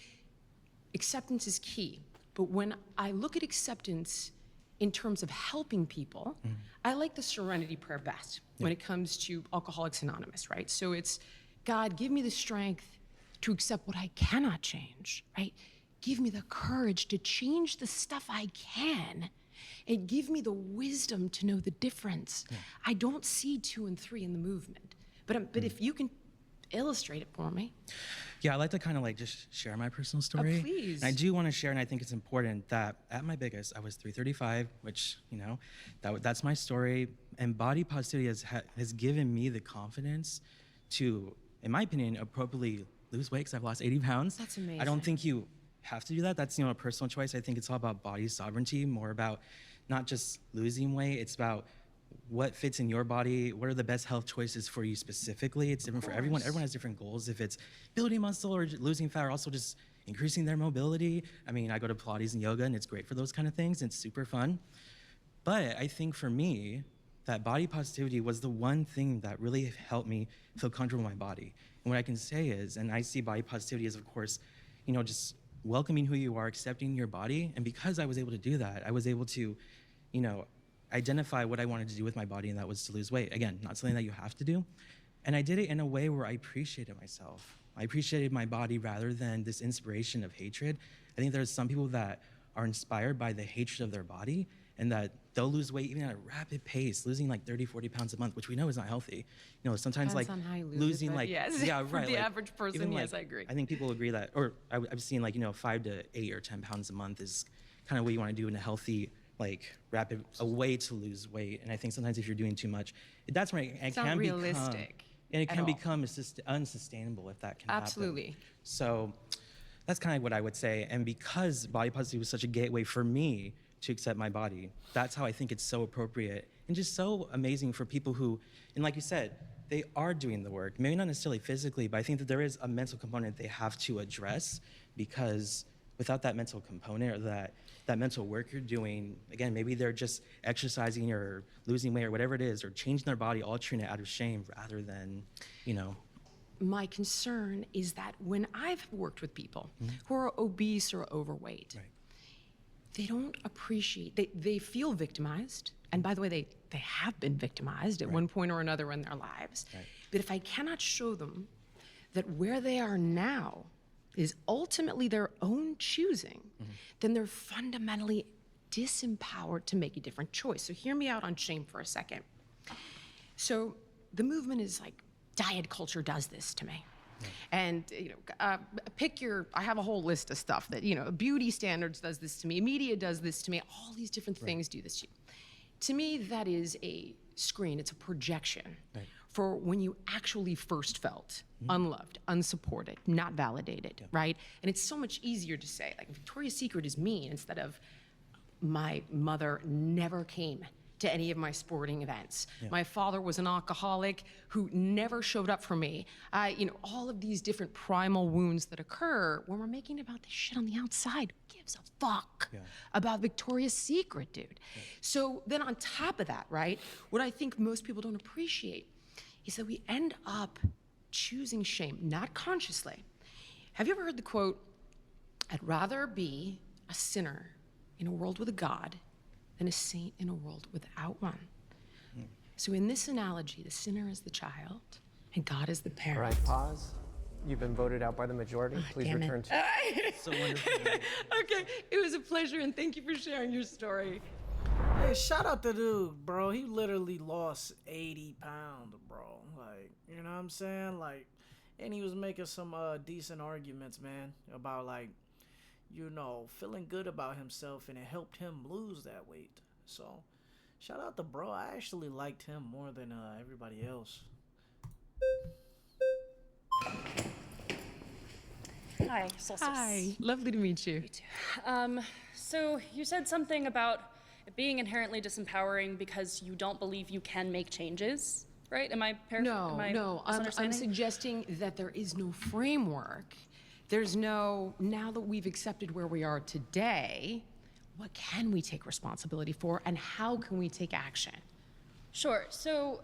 acceptance is key, but when I look at acceptance in terms of helping people, I like the Serenity Prayer best when it comes to Alcoholics Anonymous, right? So it's, God, give me the strength to accept what I cannot change, right? Give me the courage to change the stuff I can, and give me the wisdom to know the difference. I don't see 2 and 3 in the movement, but if you can illustrate it for me. Yeah, I like to kind of like just share my personal story. Please. And I do want to share, and I think it's important that at my biggest, I was 335, which, that's my story. And body positivity has given me the confidence to, in my opinion, appropriately lose weight because I've lost 80 pounds. That's amazing. I don't think you have to do that. That's, a personal choice. I think it's all about body sovereignty, more about not just losing weight. It's about what fits in your body, what are the best health choices for you specifically. It's different for everyone. Everyone has different goals. If it's building muscle or losing fat or also just increasing their mobility. I mean, I go to Pilates and yoga and it's great for those kind of things. It's super fun. But I think for me, that body positivity was the one thing that really helped me feel comfortable in my body. And what I can say is, and I see body positivity as, of course, just welcoming who you are, accepting your body. And because I was able to do that, I was able to, identify what I wanted to do with my body, and that was to lose weight. Again, not something that you have to do. And I did it in a way where I appreciated myself. I appreciated my body rather than this inspiration of hatred. I think there's some people that are inspired by the hatred of their body and that they'll lose weight even at a rapid pace, losing like 30, 40 pounds a month, which we know is not healthy. Sometimes Depends on how you lose it, losing but like, yes. yeah, For right. the like, average person, even, yes, like, I agree. I think people agree that, or I've seen 5 to 8 or 10 pounds a month is kind of what you want to do in a healthy, rapid, a way to lose weight. And I think sometimes if you're doing too much, that's where it can not become, realistic and it at can all. become unsustainable if that can Absolutely. happen. So that's kind of what I would say. And because body positivity was such a gateway for me to accept my body, that's how I think it's so appropriate and just so amazing for people who, and like you said, they are doing the work, maybe not necessarily physically, but I think that there is a mental component they have to address, because without that mental component or that mental work you're doing, again, maybe they're just exercising or losing weight or whatever it is, or changing their body, altering it out of shame rather than, My concern is that when I've worked with people who are obese or overweight, they don't appreciate, they feel victimized. And by the way, they have been victimized at one point or another in their lives. But if I cannot show them that where they are now is ultimately their own choosing, then they're fundamentally disempowered to make a different choice. So hear me out on shame for a second. So the movement is like, diet culture does this to me. And pick I have a whole list of stuff that, beauty standards does this to me, media does this to me, all these different things do this to you. To me, that is a screen, it's a projection for when you actually first felt unloved, unsupported, not validated, right? And it's so much easier to say, like, Victoria's Secret is mean, instead of my mother never came to any of my sporting events. My father was an alcoholic who never showed up for me. All of these different primal wounds that occur when we're making about this shit on the outside. Who gives a fuck about Victoria's Secret, dude? So then on top of that, right, what I think most people don't appreciate is that we end up choosing shame, not consciously. Have you ever heard the quote, "I'd rather be a sinner in a world with a God than a saint in a world without one"? So in this analogy, the sinner is the child and God is the parent. All right, pause. You've been voted out by the majority. Please damn it. return to... So wonderful. Okay, it was a pleasure and thank you for sharing your story. Hey, shout out to dude, bro. He literally lost 80 pounds, bro. Like, you know what I'm saying? Like, and he was making some decent arguments, man, about like, feeling good about himself, and it helped him lose that weight. So, shout out to bro. I actually liked him more than everybody else. Hi, Solstice. Hi, lovely to meet you. So you said something about it being inherently disempowering because you don't believe you can make changes, right? Am I No, I'm misunderstanding? suggesting that there is no framework. There's no, now that we've accepted where we are today, what can we take responsibility for and how can we take action? Sure. So,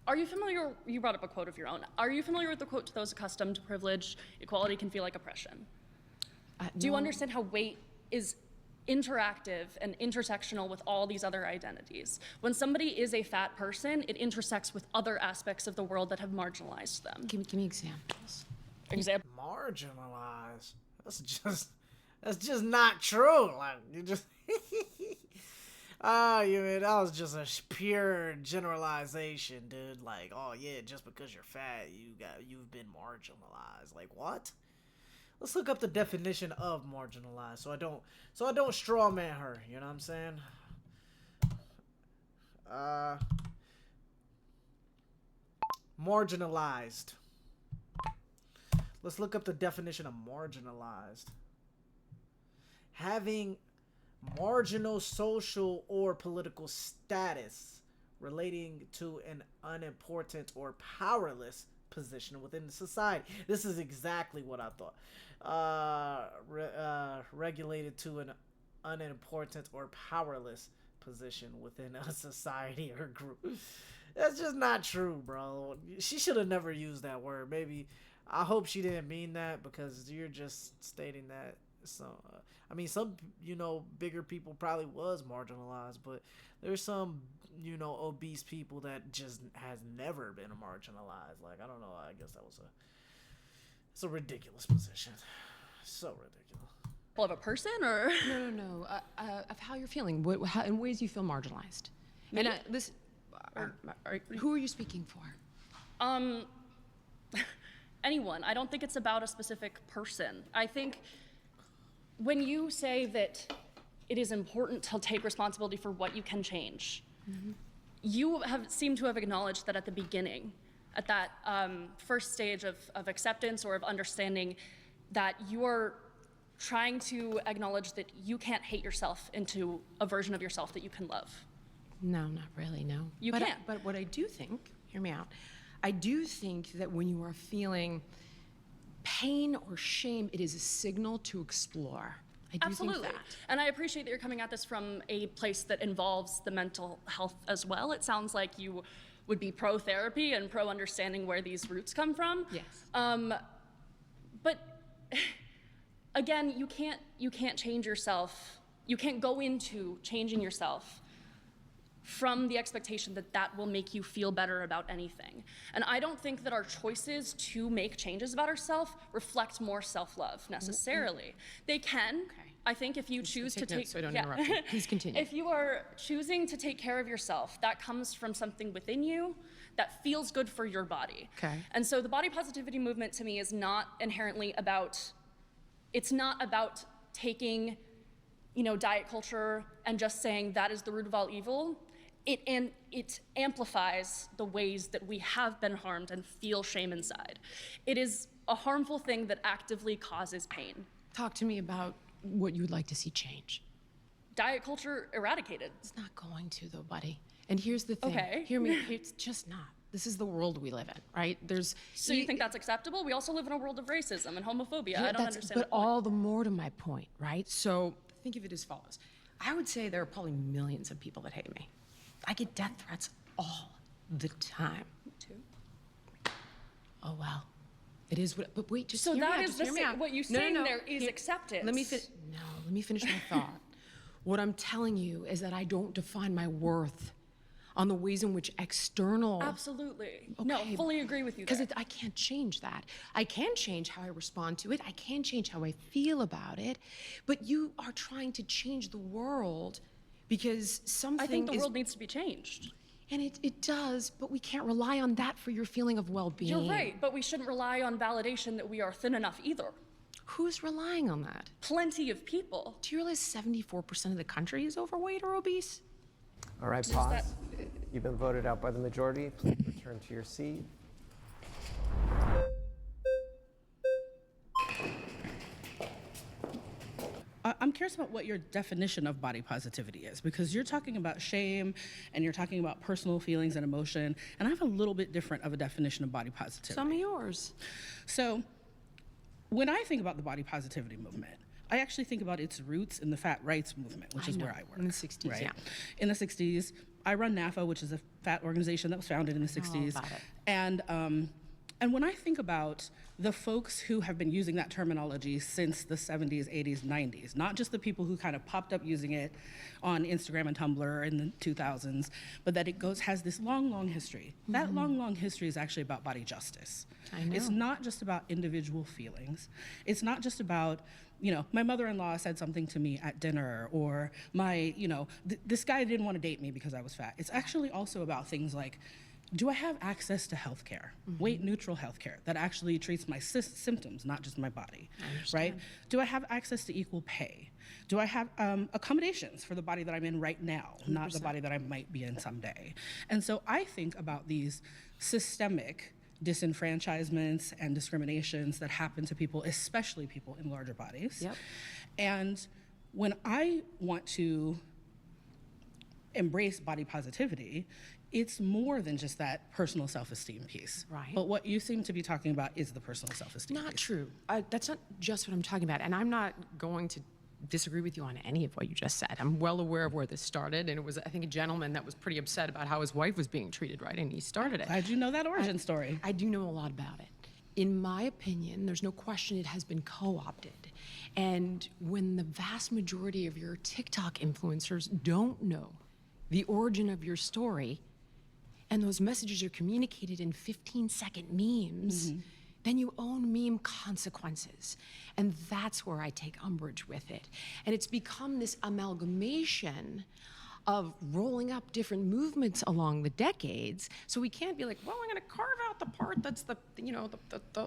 are you familiar? You brought up a quote of your own. Are you familiar with the quote, "To those accustomed to privilege, equality can feel like oppression"? Do you No. understand how weight is interactive and intersectional with all these other identities? When somebody is a fat person, it intersects with other aspects of the world that have marginalized them. Give me examples. Marginalized. That's just not true. Like, you just That was just a pure generalization, dude. Like, oh yeah, just because you're fat, you've been marginalized. Like, what? Let's look up the definition of marginalized, so I don't straw man her. You know what I'm saying? Marginalized. Let's look up the definition of marginalized. Having marginal social or political status relating to an unimportant or powerless position within the society. This is exactly what I thought. Regulated to an unimportant or powerless position within a society or group. That's just not true, bro. She should have never used that word. Maybe, I hope she didn't mean that, because you're just stating that. So, some, bigger people probably was marginalized, but there's some, obese people that just has never been marginalized. Like, I don't know. I guess it's a ridiculous position. So ridiculous. Of a person, or No. Of how you're feeling. In ways you feel marginalized. Me? And who are you speaking for? Anyone. I don't think it's about a specific person. I think when you say that it is important to take responsibility for what you can change, you seem to have acknowledged that at the beginning, at that first stage of acceptance or of understanding, that you are trying to acknowledge that you can't hate yourself into a version of yourself that you can love. No, not really, no. You can't. But what I do think, hear me out, I do think that when you are feeling pain or shame, it is a signal to explore. I do Absolutely. think that. And I appreciate that you're coming at this from a place that involves the mental health as well. It sounds like you would be pro-therapy and pro-understanding where these roots come from. Yes. But again, you can't change yourself. You can't go into changing yourself from the expectation that that will make you feel better about anything. And I don't think that our choices to make changes about ourselves reflect more self-love necessarily. They can. I think if you choose to take, so I don't interrupt you. Please continue. If you are choosing to take care of yourself, that comes from something within you that feels good for your body. Okay. And so the body positivity movement to me is not inherently about, it's not about taking, diet culture and just saying that is the root of all evil. It amplifies the ways that we have been harmed and feel shame inside. It is a harmful thing that actively causes pain. Talk to me about what you would like to see change. Diet culture eradicated. It's not going to, though, buddy. And here's the thing. Okay. Hear me. It's just not. This is the world we live in, right? So you think that's acceptable? We also live in a world of racism and homophobia. Yeah, I don't understand. But all the more to my point, right? So think of it as follows. I would say there are probably millions of people that hate me. I get death threats all the time. Me too. Oh, well. It is what, but wait, just so hear me that out, is just the hear me same, out. what you No, saying no, no. there is acceptance. Let me finish my thought. What I'm telling you is that I don't define my worth on the ways in which external. Absolutely. No, fully agree with you Because there. I can't change that. I can change how I respond to it. I can change how I feel about it. But you are trying to change the world because something I think the world needs to be changed. And it does, but we can't rely on that for your feeling of well-being. You're right, but we shouldn't rely on validation that we are thin enough either. Who's relying on that? Plenty of people. Do you realize 74% of the country is overweight or obese? All right, pause. You've been voted out by the majority. Please return to your seat. I'm curious about what your definition of body positivity is, because you're talking about shame and you're talking about personal feelings and emotion, and I have a little bit different of a definition of body positivity. Tell me yours. So, when I think about the body positivity movement, I actually think about its roots in the fat rights movement, which is where I work. In the 60s, right? yeah. In the 60s, I run NAFA, which is a fat organization that was founded in the 60s. about it. And And when I think about the folks who have been using that terminology since the 70s, 80s, 90s, not just the people who kind of popped up using it on Instagram and Tumblr in the 2000s, but that has this long, long history. That long, long history is actually about body justice. I know. It's not just about individual feelings. It's not just about, my mother-in-law said something to me at dinner, or this guy didn't want to date me because I was fat. It's actually also about things like, do I have access to healthcare, weight-neutral healthcare that actually treats my symptoms, not just my body, right? Do I have access to equal pay? Do I have accommodations for the body that I'm in right now, not the body that I might be in someday? And so I think about these systemic disenfranchisements and discriminations that happen to people, especially people in larger bodies. Yep. And when I want to embrace body positivity, it's more than just that personal self-esteem piece. Right. But what you seem to be talking about is the personal self-esteem Not piece. true. That's not just what I'm talking about. And I'm not going to disagree with you on any of what you just said. I'm well aware of where this started. And it was, I think, a gentleman that was pretty upset about how his wife was being treated, right? And he started it. Glad you know that origin story. I do know a lot about it. In my opinion, there's no question it has been co-opted. And when the vast majority of your TikTok influencers don't know the origin of your story, and those messages are communicated in 15-second memes, then you own meme consequences. And that's where I take umbrage with it. And it's become this amalgamation of rolling up different movements along the decades. So we can't be like, well, I'm gonna carve out the part that's the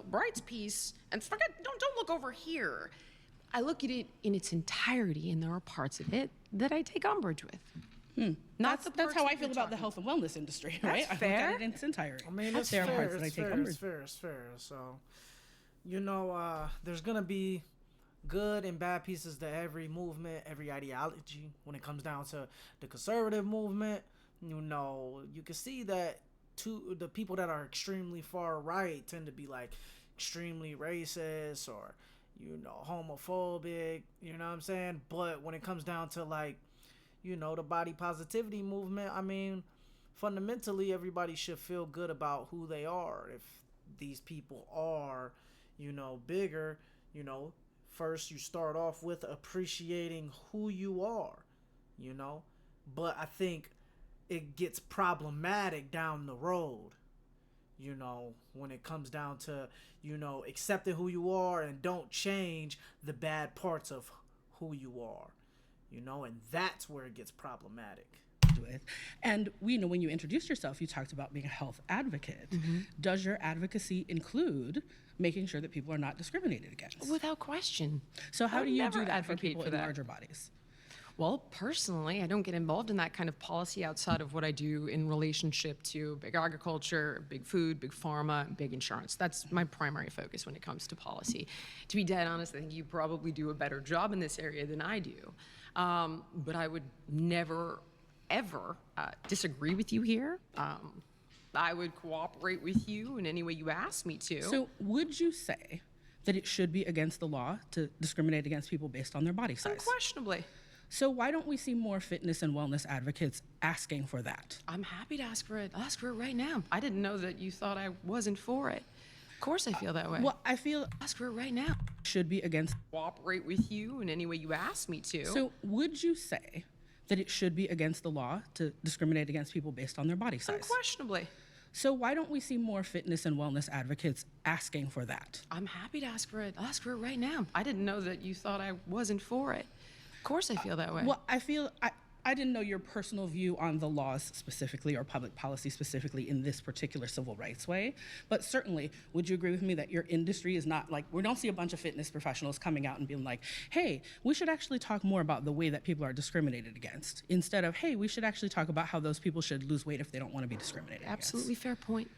rights piece and forget, don't look over here. I look at it in its entirety, and there are parts of it that I take umbrage with. That's how I feel about the health and wellness industry, right? That's fair. I look at it in its entirety. I mean, it's there are fair, parts that I it's take fair, umbrage. it's fair, it's fair. So, there's gonna be good and bad pieces to every movement, every ideology. When it comes down to the conservative movement, you can see that the people that are extremely far right tend to be like extremely racist or, homophobic, you know what I'm saying? But when it comes down to like, the body positivity movement, I mean, fundamentally, everybody should feel good about who they are. If these people are, bigger, first you start off with appreciating who you are, But I think it gets problematic down the road, when it comes down to, accepting who you are and don't change the bad parts of who you are. And that's where it gets problematic. With. And we know when you introduced yourself, you talked about being a health advocate. Does your advocacy include making sure that people are not discriminated against? Without question. So how do you do that for advocate people for in that. larger bodies? Well, personally, I don't get involved in that kind of policy outside of what I do in relationship to big agriculture, big food, big pharma, and big insurance. That's my primary focus when it comes to policy. To be dead honest, I think you probably do a better job in this area than I do. But I would never, ever disagree with you here. I would cooperate with you in any way you ask me to. So would you say that it should be against the law to discriminate against people based on their body size? Unquestionably. So why don't we see more fitness and wellness advocates asking for that? I'm happy to ask for it. I'll ask for it right now. I didn't know that you thought I wasn't for it. Of course I feel that way. Well, I feel ask for it right now. Should be against cooperate with you in any way you ask me to. So would you say that it should be against the law to discriminate against people based on their body size? Unquestionably. So why don't we see more fitness and wellness advocates asking for that? I'm happy to ask for it. I'll ask for it right now. I didn't know that you thought I wasn't for it. Of course I feel that way. Well, I didn't know your personal view on the laws specifically or public policy specifically in this particular civil rights way, but certainly, would you agree with me that your industry is not like, we don't see a bunch of fitness professionals coming out and being like, hey, we should actually talk more about the way that people are discriminated against, instead of, hey, we should actually talk about how those people should lose weight if they don't want to be discriminated Absolutely fair point.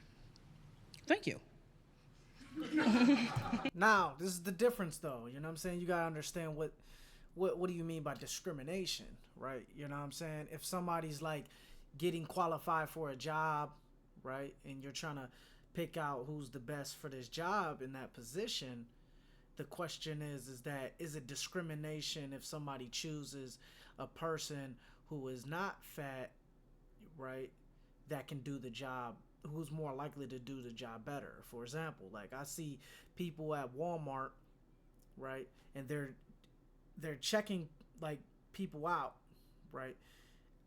Thank you. Now, this is the difference though, you know what I'm saying? You gotta understand what do you mean by discrimination, right? You know what I'm saying? If somebody's like getting qualified for a job, right, and you're trying to pick out who's the best for this job in that position, the question is it discrimination if somebody chooses a person who is not fat, right, that can do the job, who's more likely to do the job better. For example, like I see people at Walmart, right, and they're checking like people out, right,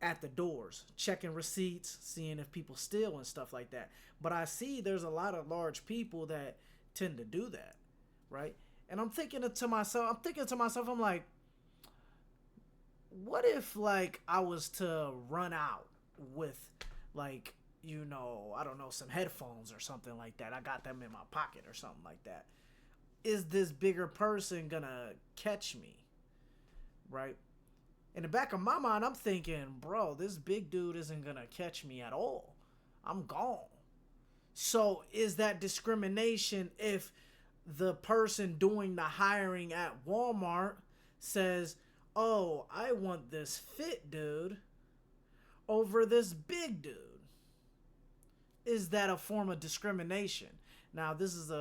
at the doors, checking receipts, seeing if people steal and stuff like that. But I see there's a lot of large people that tend to do that, right? And I'm thinking to myself, I'm like, what if like I was to run out with like, you know, I don't know, some headphones or something like that. I got them in my pocket or something like that. Is this bigger person gonna catch me? Right? In the back of my mind, I'm thinking, bro, this big dude isn't gonna catch me at all. I'm gone. So is that discrimination if the person doing the hiring at Walmart says, oh, I want this fit dude over this big dude? Is that a form of discrimination? Now, this is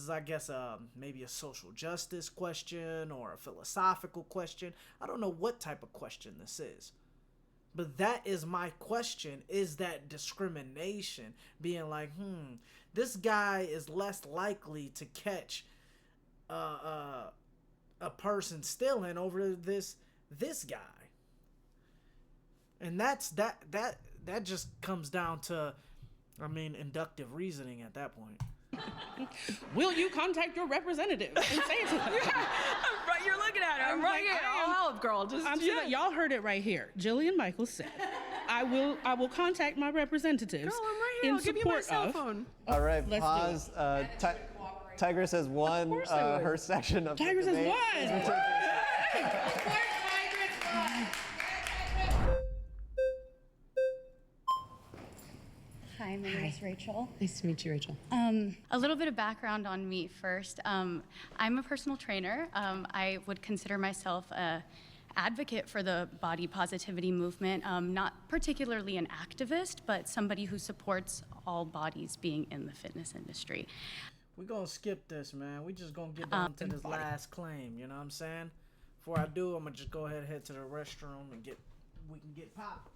I guess maybe a social justice question or a philosophical question. I don't know what type of question this is. But that is my question. Is that discrimination? Being like, this guy is less likely to catch a person stealing over this guy. And that just comes down to, I mean, inductive reasoning at that point. Will you contact your representative and say it to them? Right, you're looking at her. I'm right here. I'll help, girl. Y'all heard it right here. Jillian Michaels said, I will contact my representative. Girl, I'm right here. I'll give you my cell phone. All right, Let's pause. Tigress has won her section of Tigress the has debate. won. Hi, my name is Rachel. Nice to meet you, Rachel. A little bit of background on me first. I'm a personal trainer. I would consider myself a advocate for the body positivity movement, not particularly an activist, but somebody who supports all bodies being in the fitness industry. We're gonna skip this, man. We just gonna get down to this last claim, you know what I'm saying? Before I do, I'm gonna just go ahead and head to the restroom and we can get popped.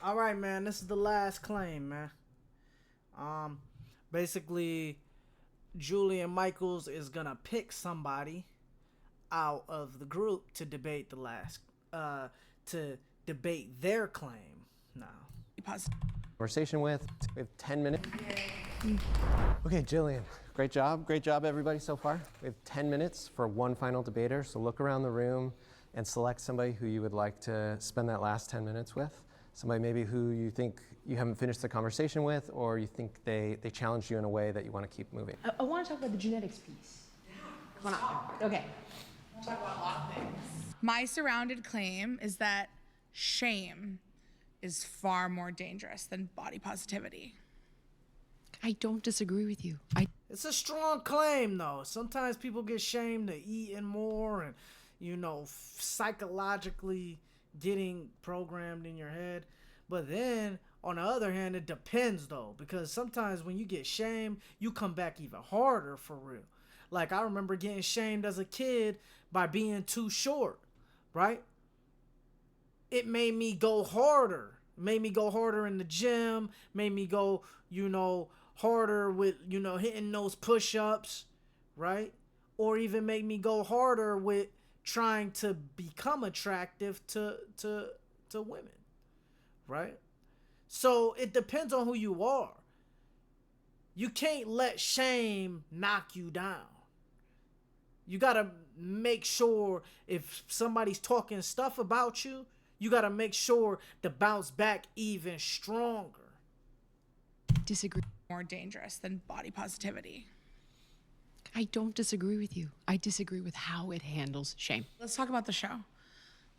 All right, man. This is the last claim, man. Basically, Julian Michaels is gonna pick somebody out of the group to debate their claim now. Conversation with. We have 10 minutes. Okay, Jillian, great job. Great job, everybody, so far. We have 10 minutes for one final debater, so look around the room and select somebody who you would like to spend that last 10 minutes with. Somebody maybe who you think you haven't finished the conversation with, or you think they challenged you in a way that you want to keep moving. I want to talk about the genetics piece. Come on. Okay. We'll talk about a lot of things. My surrounded claim is that shame is far more dangerous than body positivity. I don't disagree with you. It's a strong claim, though. Sometimes people get shamed to eating more and, you know, psychologically getting programmed in your head. But then, on the other hand, it depends, though, because sometimes when you get shamed, you come back even harder for real. Like, I remember getting shamed as a kid by being too short, right? It made me go harder. Made me go harder in the gym. Made me go, you know, harder with, you know, hitting those push-ups, right? Or even make me go harder with trying to become attractive to women, right? So it depends on who you are. You can't let shame knock you down. You gotta make sure if somebody's talking stuff about you, you gotta make sure to bounce back even stronger. Disagree. More dangerous than body positivity. I don't disagree with you. I disagree with how it handles shame. Let's talk about the show.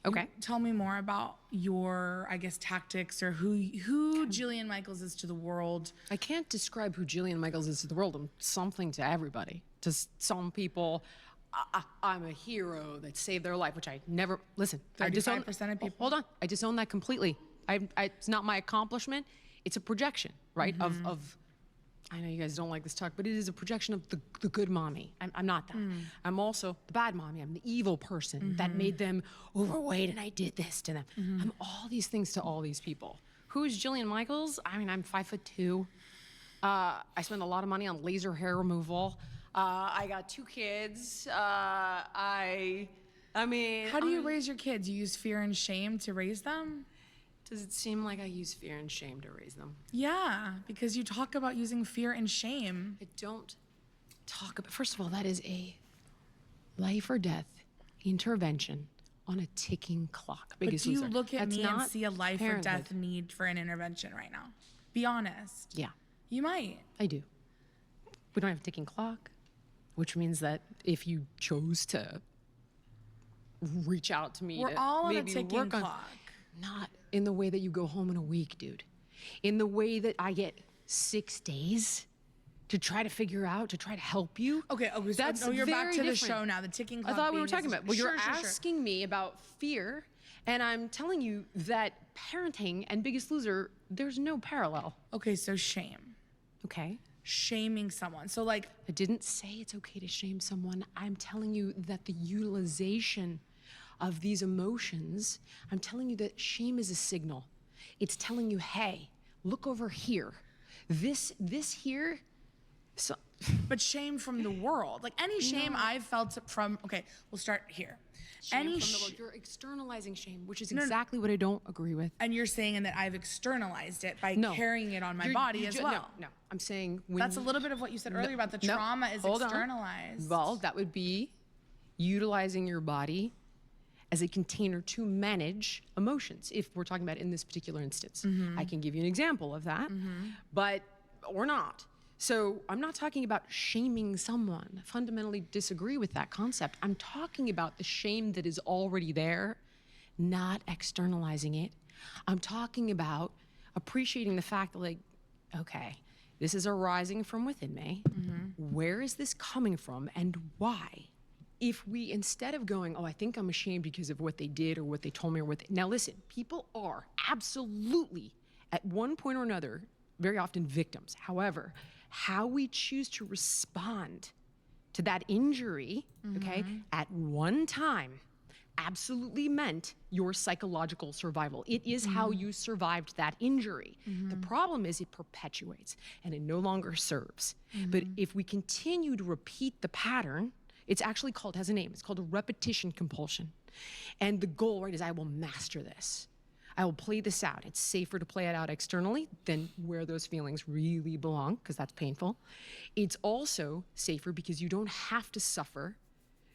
Okay. Tell me more about your, I guess, tactics or who Jillian Michaels is to the world. I can't describe who Jillian Michaels is to the world. I'm something to everybody. To some people, I'm a hero that saved their life, which I never, listen. 35% of people. Hold on. I disown that completely. It's not my accomplishment. It's a projection, right? Of I know you guys don't like this talk, but it is a projection of the good mommy. I'm not that. I'm also the bad mommy. I'm the evil person that made them overweight and I did this to them. I'm all these things to all these people. Who is Jillian Michaels? I mean, I'm 5'2". I spend a lot of money on laser hair removal. I got 2 kids. I mean... How do you raise your kids? You use fear and shame to raise them? Does it seem like I use fear and shame to raise them? Yeah, because you talk about using fear and shame. I don't talk about... First of all, that is a life or death intervention on a ticking clock. But do you look at me and see a life or death need for an intervention right now? Be honest. Yeah. You might. I do. We don't have a ticking clock, which means that if you chose to reach out to me We're to all on a maybe ticking work on... clock. Not in the way that you go home in a week, dude. In the way that I get 6 days to try to figure out, to try to help you. Okay, so that's you're back very to the different. show now, the ticking clock. I thought we were being talking this- about, well, you're Sure. asking me about fear, and I'm telling you that parenting and Biggest Loser, there's no parallel. Okay, so shame. Okay. Shaming someone. So like, I didn't say it's okay to shame someone. I'm telling you that the utilization of these emotions, I'm telling you that shame is a signal. It's telling you, hey, look over here. This here, so. But shame from the world. Like any shame I've felt from, okay, we'll start here. Shame from the world. You're externalizing shame, which is exactly what I don't agree with. And you're saying that I've externalized it by carrying it on my You're- body you as ju- well. No, I'm saying when That's a little bit of what you said earlier about the trauma is hold on. externalized. Well, that would be utilizing your body as a container to manage emotions, if we're talking about in this particular instance. I can give you an example of that, but, or not. So I'm not talking about shaming someone. I fundamentally disagree with that concept. I'm talking about the shame that is already there, not externalizing it. I'm talking about appreciating the fact that, like, okay, this is arising from within me. Where is this coming from and why? If we, instead of going, oh, I think I'm ashamed because of what they did or what they told me or what they... Now listen, people are absolutely, at one point or another, very often victims. However, how we choose to respond to that injury, okay, at one time absolutely meant your psychological survival. It is how you survived that injury. The problem is it perpetuates and it no longer serves. But if we continue to repeat the pattern, it's actually called, has a name, it's called a repetition compulsion. And the goal, right, is I will master this. I will play this out. It's safer to play it out externally than where those feelings really belong, because that's painful. It's also safer because you don't have to suffer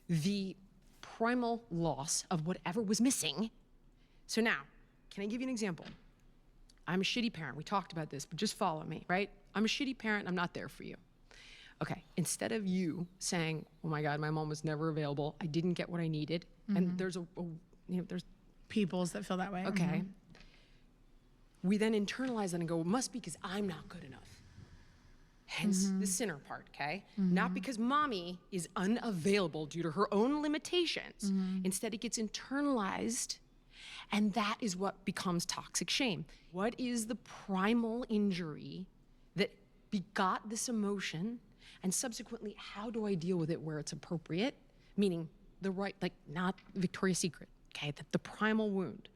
the primal loss of whatever was missing. So now, can I give you an example? I'm a shitty parent. We talked about this, but just follow me, right? I'm a shitty parent. I'm not there for you. Okay, instead of you saying, oh my God, my mom was never available. I didn't get what I needed. And there's there's peoples that feel that way. Okay. We then internalize that and go, it must be because I'm not good enough. Hence the sinner part, okay? Not because mommy is unavailable due to her own limitations. Instead, it gets internalized, and that is what becomes toxic shame. What is the primal injury that begot this emotion? And subsequently, how do I deal with it where it's appropriate? Meaning the right, like not Victoria's Secret, okay? The primal wound.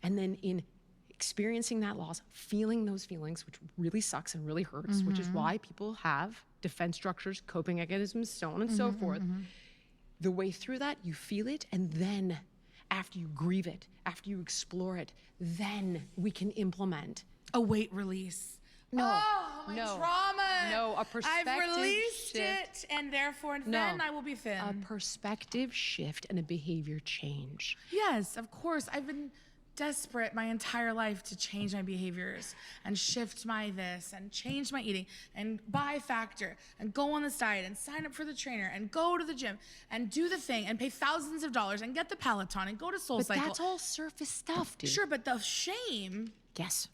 And then in experiencing that loss, feeling those feelings, which really sucks and really hurts, which is why people have defense structures, coping mechanisms, so on and so forth. The way through that, you feel it, and then after you grieve it, after you explore it, then we can implement a weight release. No. Oh my no, trauma. no, a perspective I've released shift. it, and therefore No, then I will be thin. a perspective shift and a behavior change. Yes, of course. I've been desperate my entire life to change my behaviors and shift my this and change my eating and buy Factor and go on this diet and sign up for the trainer and go to the gym and do the thing and pay thousands of dollars and get the Peloton and go to SoulCycle. But that's all surface stuff, dude. Sure, but the shame Yes.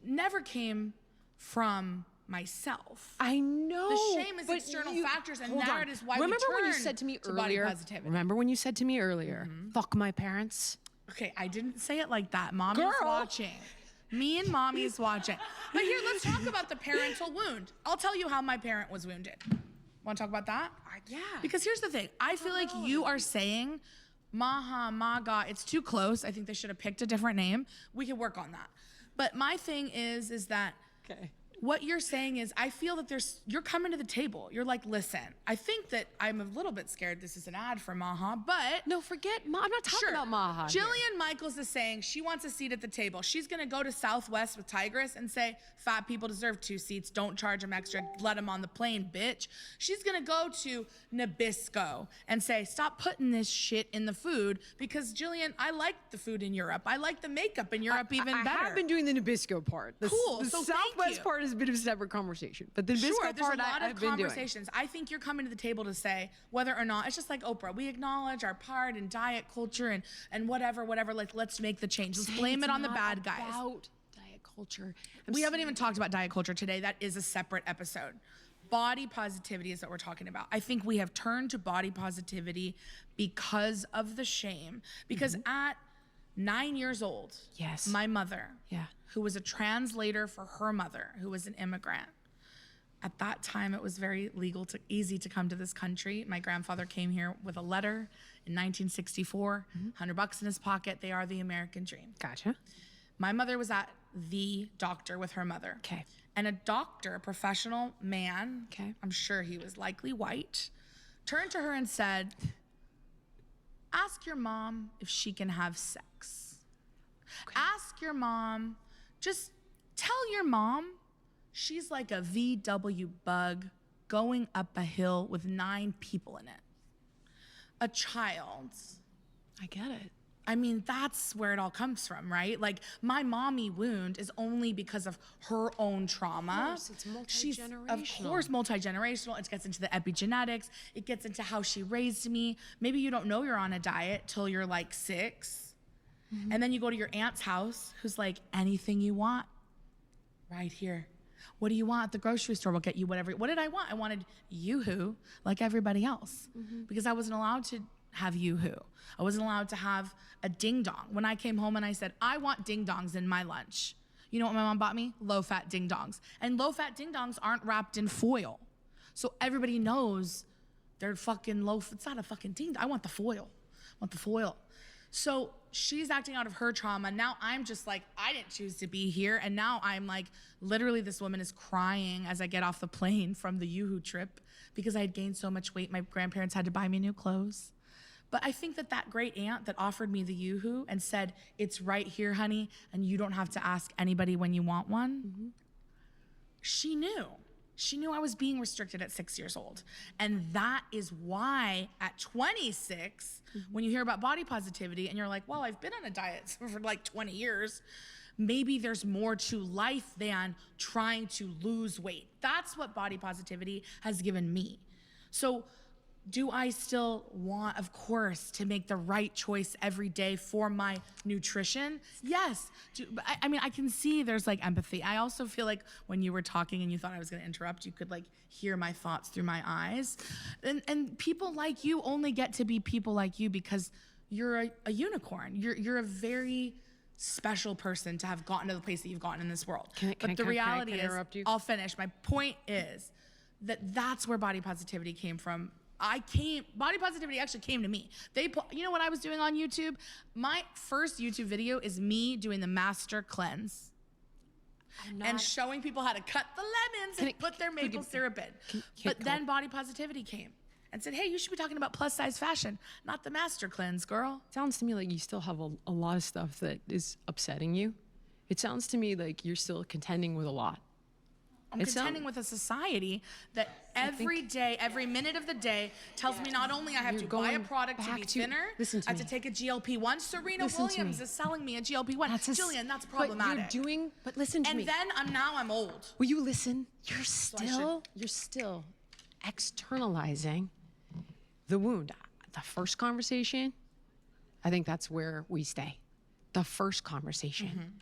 never came from myself. I know. The shame is but external you- factors, and hold that on. is why Remember we when you turn said to me body earlier? positivity. Remember when you said to me earlier, "Fuck my parents." Okay, I didn't say it like that. Mommy's Girl. watching. Me and mommy's watching. But here, let's talk about the parental wound. I'll tell you how my parent was wounded. Want to talk about that? Yeah. Because here's the thing. I feel like you are saying, Maha, Maga, it's too close. I think they should have picked a different name. We could work on that. But my thing is that what you're saying is, I feel that you're coming to the table. You're like, listen, I think that I'm a little bit scared this is an ad for Maha, but. No, forget, I'm not talking about Maha here. Jillian Michaels is saying she wants a seat at the table. She's gonna go to Southwest with Tigress and say, fat people deserve 2 seats. Don't charge them extra. Let them on the plane, bitch. She's gonna go to Nabisco and say, stop putting this shit in the food, because Jillian, I like the food in Europe. I like the makeup in Europe even better. I have been doing the Nabisco part. The, Cool, The so thank Southwest you. part is a bit of a separate conversation, but the Nabisco Sure, there's part a lot I've of been doing. conversations. I think you're coming to the table to say whether or not, it's just like Oprah, we acknowledge our part in diet culture and whatever, like, let's make the change. Let's blame it on the bad guys. About diet culture. We haven't even talked about diet culture today. That is a separate episode. Body positivity is what we're talking about. I think we have turned to body positivity because of the shame. Because at 9 years old, Yes. my mother, Yeah. who was a translator for her mother, who was an immigrant. At that time, it was very easy to come to this country. My grandfather came here with a letter in 1964, $100 in his pocket. They are the American dream. Gotcha. My mother was at the doctor with her mother. Okay. And a doctor, a professional man, I'm sure he was likely white, turned to her and said, ask your mom if she can have sex. Ask your mom, just tell your mom she's like a VW bug going up a hill with 9 people in it. A child. I get it. I mean, that's where it all comes from, right? Like, my mommy wound is only because of her own trauma. Of course, it's She's, multi-generational. of course, multi-generational. It gets into the epigenetics. It gets into how she raised me. Maybe you don't know you're on a diet till you're like 6. And then you go to your aunt's house, who's like, anything you want, right here. What do you want at the grocery store? We'll get you whatever. What did I want? I wanted Yoo-hoo, like everybody else, because I wasn't allowed to have Yoo-hoo. I wasn't allowed to have a ding-dong. When I came home and I said, I want ding-dongs in my lunch, you know what my mom bought me? Low-fat ding-dongs. And low-fat ding-dongs aren't wrapped in foil. So everybody knows they're fucking low. It's not a fucking ding. I want the foil. I want the foil. So she's acting out of her trauma. Now I'm just like, I didn't choose to be here. And now I'm like, literally this woman is crying as I get off the plane from the Yoo-hoo trip because I had gained so much weight. My grandparents had to buy me new clothes. But I think that great aunt that offered me the Yoo-hoo and said, it's right here, honey, and you don't have to ask anybody when you want one, she knew. She knew I was being restricted at 6 years old. And that is why at 26, when you hear about body positivity and you're like, well, I've been on a diet for like 20 years, maybe there's more to life than trying to lose weight. That's what body positivity has given me. So do I still want, of course, to make the right choice every day for my nutrition? Yes. I mean, I can see there's like empathy. I also feel like when you were talking and you thought I was gonna interrupt, you could like hear my thoughts through my eyes. And people like you only get to be people like you because you're a unicorn. You're a very special person to have gotten to the place that you've gotten in this world. But the reality is, I'll finish. My point is that that's where body positivity came from. Body positivity actually came to me. You know what I was doing on YouTube? My first YouTube video is me doing the master cleanse and showing people how to cut the lemons and put their maple syrup in. But then body positivity came and said, hey, you should be talking about plus size fashion, not the master cleanse, girl. Sounds to me like you still have a lot of stuff that is upsetting you. It sounds to me like you're still contending with a lot. I'm It's, contending with a society that every day, every minute of the day tells me not only I have to buy a product to be thinner, I have to take a GLP-1. Serena Williams is selling me a GLP-1. Jillian, that's problematic. But listen to me. And then I'm old. Will you listen? You're still externalizing the wound. The first conversation, I think that's where we stay. The first conversation.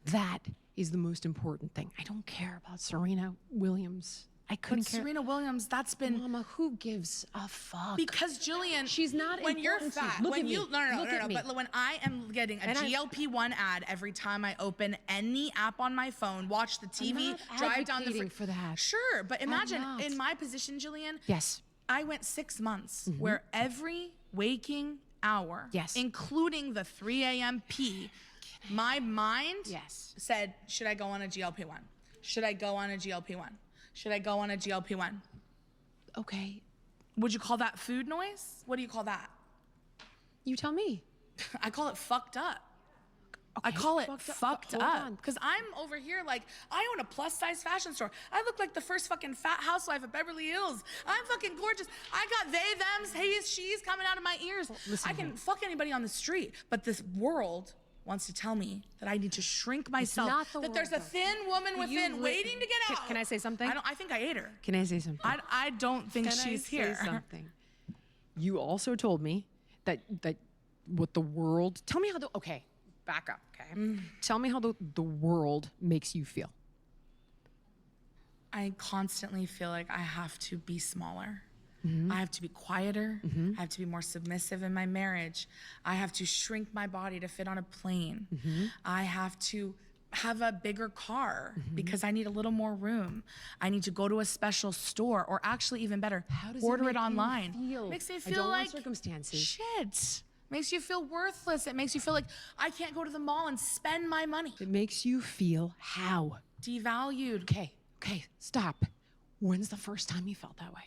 That is the most important thing. I don't care about Serena Williams. I couldn't care. Serena Williams, that's been. Mama, who gives a fuck? Because Jillian, she's not. When you're important to you. fat, Look when at you me. no. Look at me. But when I am getting a GLP-1 ad every time I open any app on my phone, watch the TV, drive down the for that. Sure, but imagine in my position, Jillian. Yes. I went 6 months where every waking hour, including the 3 a.m. pee, my mind said, should I go on a GLP-1? Should I go on a GLP-1? Should I go on a GLP-1? Okay. Would you call that food noise? What do you call that? You tell me. I call it fucked up. I call it fucked up. Because I'm over here like, I own a plus size fashion store. I look like the first fucking fat housewife of Beverly Hills. I'm fucking gorgeous. I got they, thems, he's, she's coming out of my ears. I can fuck anybody on the street. But this world wants to tell me that I need to shrink myself. Not the that there's a thin woman within waiting to get out. Can I say something? I think I ate her. Can I say something? I don't think she's here. Say something? You also told me that what the world. Tell me how the. Okay, back up. Okay. Tell me how the world makes you feel. I constantly feel like I have to be smaller. I have to be quieter. I have to be more submissive in my marriage. I have to shrink my body to fit on a plane. I have to have a bigger car because I need a little more room. I need to go to a special store, or actually even better, order it online. Makes me feel like circumstances. Shit. Makes you feel worthless. It makes you feel like I can't go to the mall and spend my money. It makes you feel how? Devalued. Okay, stop. When's the first time you felt that way?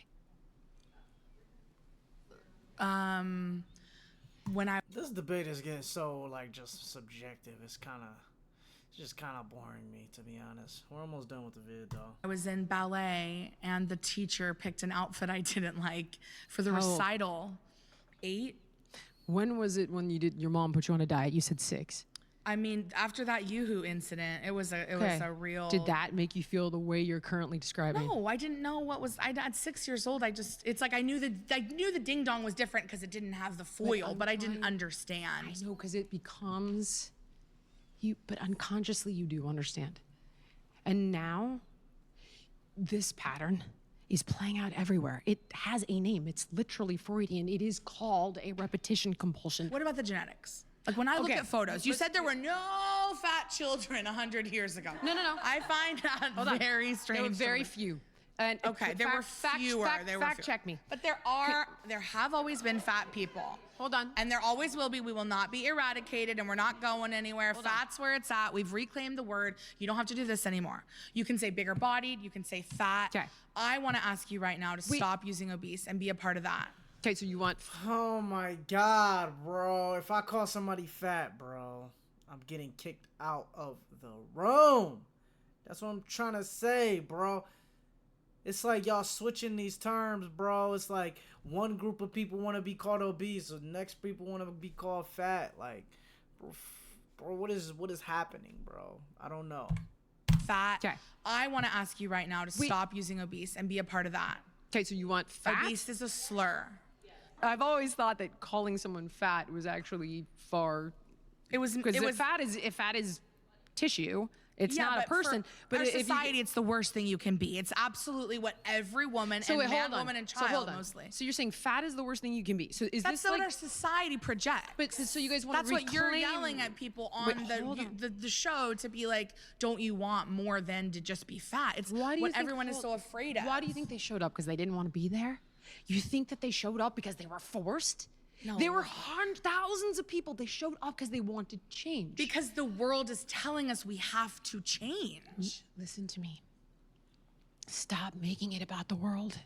This debate is getting so like just subjective. It's just kind of boring me, to be honest. We're almost done with the vid though. I was in ballet and the teacher picked an outfit I didn't like for the recital. 8. When was it when your mom put you on a diet? You said 6. I mean, after that Yoo-hoo incident, it was a real. Did that make you feel the way you're currently describing? No, I didn't know what was. At 6 years old, it's like I knew the ding dong was different because it didn't have the foil, but I didn't understand. I know, because it becomes you, but unconsciously you do understand. And now, this pattern is playing out everywhere. It has a name. It's literally Freudian. It is called a repetition compulsion. What about the genetics? Like when I look at photos, you said there were no fat children 100 years ago. No. I find that very strange. There were very few. And okay, there were fewer. Fact check me. But there have always been fat people. Hold on. And there always will be. We will not be eradicated, and we're not going anywhere. Fat's where it's at. We've reclaimed the word. You don't have to do this anymore. You can say bigger bodied. You can say fat. Okay. I want to ask you right now to stop using obese and be a part of that. Okay, so you want... Oh my God, bro. If I call somebody fat, bro, I'm getting kicked out of the room. That's what I'm trying to say, bro. It's like y'all switching these terms, bro. It's like one group of people want to be called obese, so the next people want to be called fat. Like, bro, what is happening, bro? I don't know. Fat. Okay. I want to ask you right now to stop using obese and be a part of that. Okay, so you want fat? Obese is a slur. I've always thought that calling someone fat was actually far. It was because if fat is tissue, it's not a person. But our society, it's the worst thing you can be. It's absolutely what every woman and man, woman, and child mostly. So you're saying fat is the worst thing you can be. So is that's this what like our society projects? But so you guys want that's to reclaim? What you're yelling at people on the show to be like, don't you want more than to just be fat? It's what everyone is so afraid of. Why do you think they showed up? Because they didn't want to be there? You think that they showed up because they were forced? No. There were thousands of people. They showed up because they wanted change. Because the world is telling us we have to change. Listen to me. Stop making it about the world.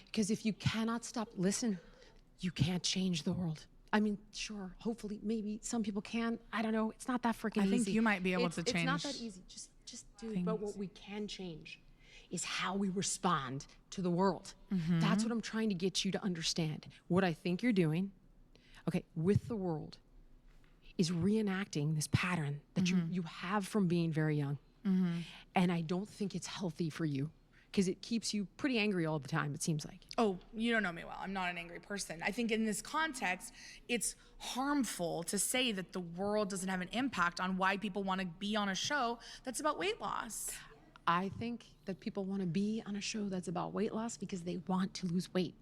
Because if you cannot stop, listen, you can't change the world. I mean, sure, hopefully, maybe some people can. I don't know. It's not that freaking easy. I think you might be able to change. It's not that easy. Just just but what we can change is how we respond to the world. Mm-hmm. That's what I'm trying to get you to understand. What I think you're doing, okay, with the world, is reenacting this pattern that you have from being very young. And I don't think it's healthy for you because it keeps you pretty angry all the time, it seems like. Oh, you don't know me well. I'm not an angry person. I think in this context, it's harmful to say that the world doesn't have an impact on why people want to be on a show that's about weight loss. I think that people want to be on a show that's about weight loss because they want to lose weight.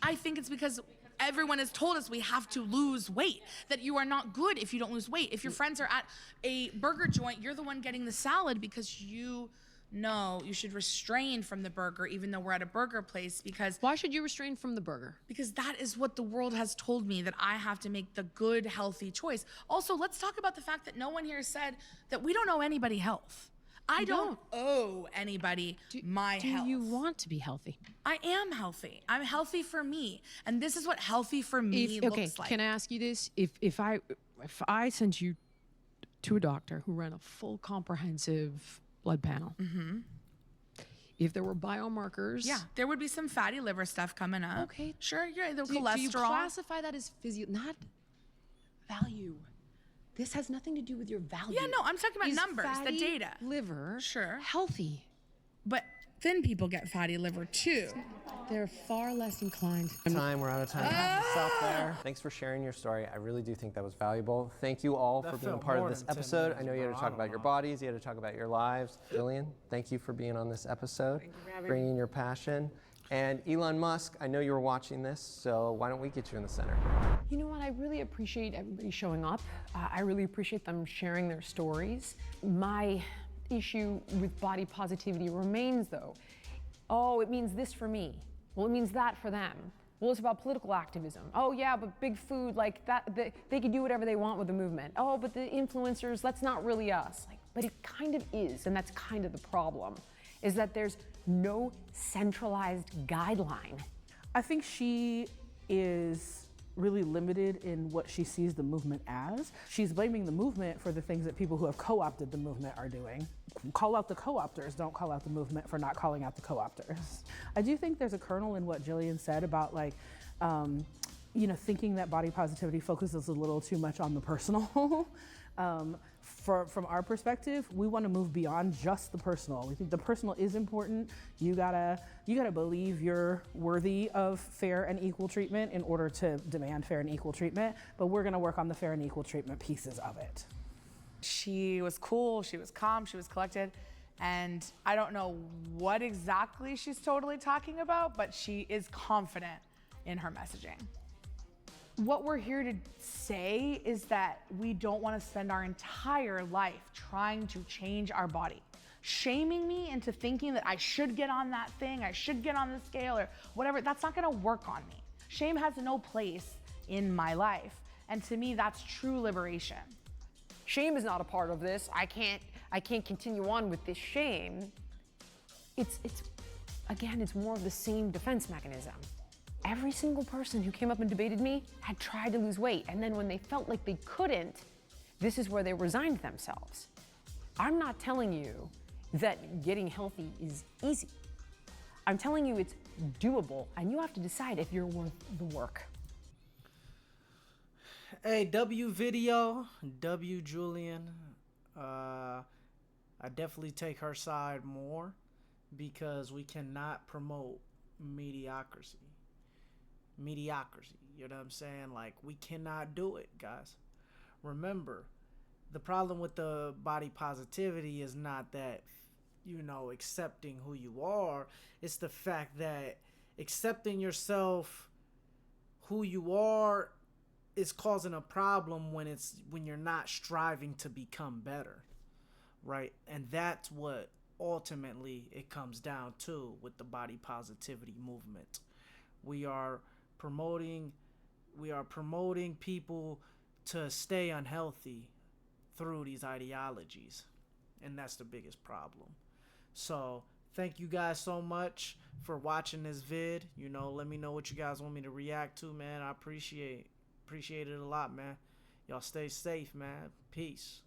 I think it's because everyone has told us we have to lose weight, that you are not good if you don't lose weight. If your friends are at a burger joint, you're the one getting the salad because you know you should refrain from the burger even though we're at a burger place because... Why should you refrain from the burger? Because that is what the world has told me, that I have to make the good, healthy choice. Also, let's talk about the fact that no one here said that we don't owe anybody health. I don't owe anybody my health. Do you want to be healthy? I am healthy. I'm healthy for me. And this is what healthy for me looks like. Can I ask you this? If I sent you to a doctor who ran a full comprehensive blood panel, if there were biomarkers... Yeah, there would be some fatty liver stuff coming up. Okay. Sure, yeah, the Do cholesterol. you classify that as not value? This has nothing to do with your value. Yeah, no, I'm talking about Is numbers, the fatty data. Liver, Sure. healthy. But thin people get fatty liver too. They're far less inclined. We're out of time. I have to stop there. Thanks for sharing your story. I really do think that was valuable. Thank you all for being part of this episode. I know you had to talk about your bodies, you had to talk about your lives. Jillian, thank you for being on this episode, bringing your passion. And Elon Musk, I know you were watching this, so why don't we get you in the center? You know what? I really appreciate everybody showing up. I really appreciate them sharing their stories. My issue with body positivity remains, though. Oh, it means this for me. Well, it means that for them. Well, it's about political activism. Oh, yeah, but big food, like that, they can do whatever they want with the movement. Oh, but the influencers, that's not really us. Like, but it kind of is, and that's kind of the problem, is that there's no centralized guideline. I think she is really limited in what she sees the movement as. She's blaming the movement for the things that people who have co-opted the movement are doing. Call out the co-opters, don't call out the movement for not calling out the co-opters. I do think there's a kernel in what Jillian said about thinking that body positivity focuses a little too much on the personal. From our perspective, we want to move beyond just the personal. We think the personal is important. You gotta believe you're worthy of fair and equal treatment in order to demand fair and equal treatment, but we're gonna work on the fair and equal treatment pieces of it. She was cool, she was calm, she was collected, and I don't know what exactly she's totally talking about, but she is confident in her messaging. What we're here to say is that we don't want to spend our entire life trying to change our body. Shaming me into thinking that I should get on that thing, I should get on the scale or whatever, that's not gonna work on me. Shame has no place in my life. And to me, that's true liberation. Shame is not a part of this. I can't continue on with this shame. It's more of the same defense mechanism. Every single person who came up and debated me had tried to lose weight, and then when they felt like they couldn't, this is where they resigned themselves. I'm not telling you that getting healthy is easy. I'm telling you it's doable, and you have to decide if you're worth the work. Hey, W video, W Julian. I definitely take her side more because we cannot promote mediocrity, you know what I'm saying? Like, we cannot do it, guys. Remember, the problem with the body positivity is not that, accepting who you are. It's the fact that accepting yourself, who you are, is causing a problem when you're not striving to become better, right? And that's what ultimately it comes down to with the body positivity movement. We are promoting people to stay unhealthy through these ideologies, and that's the biggest problem. So thank you guys so much for watching this vid. Let me know what you guys want me to react to, man. I appreciate it a lot, man. Y'all stay safe, man. Peace.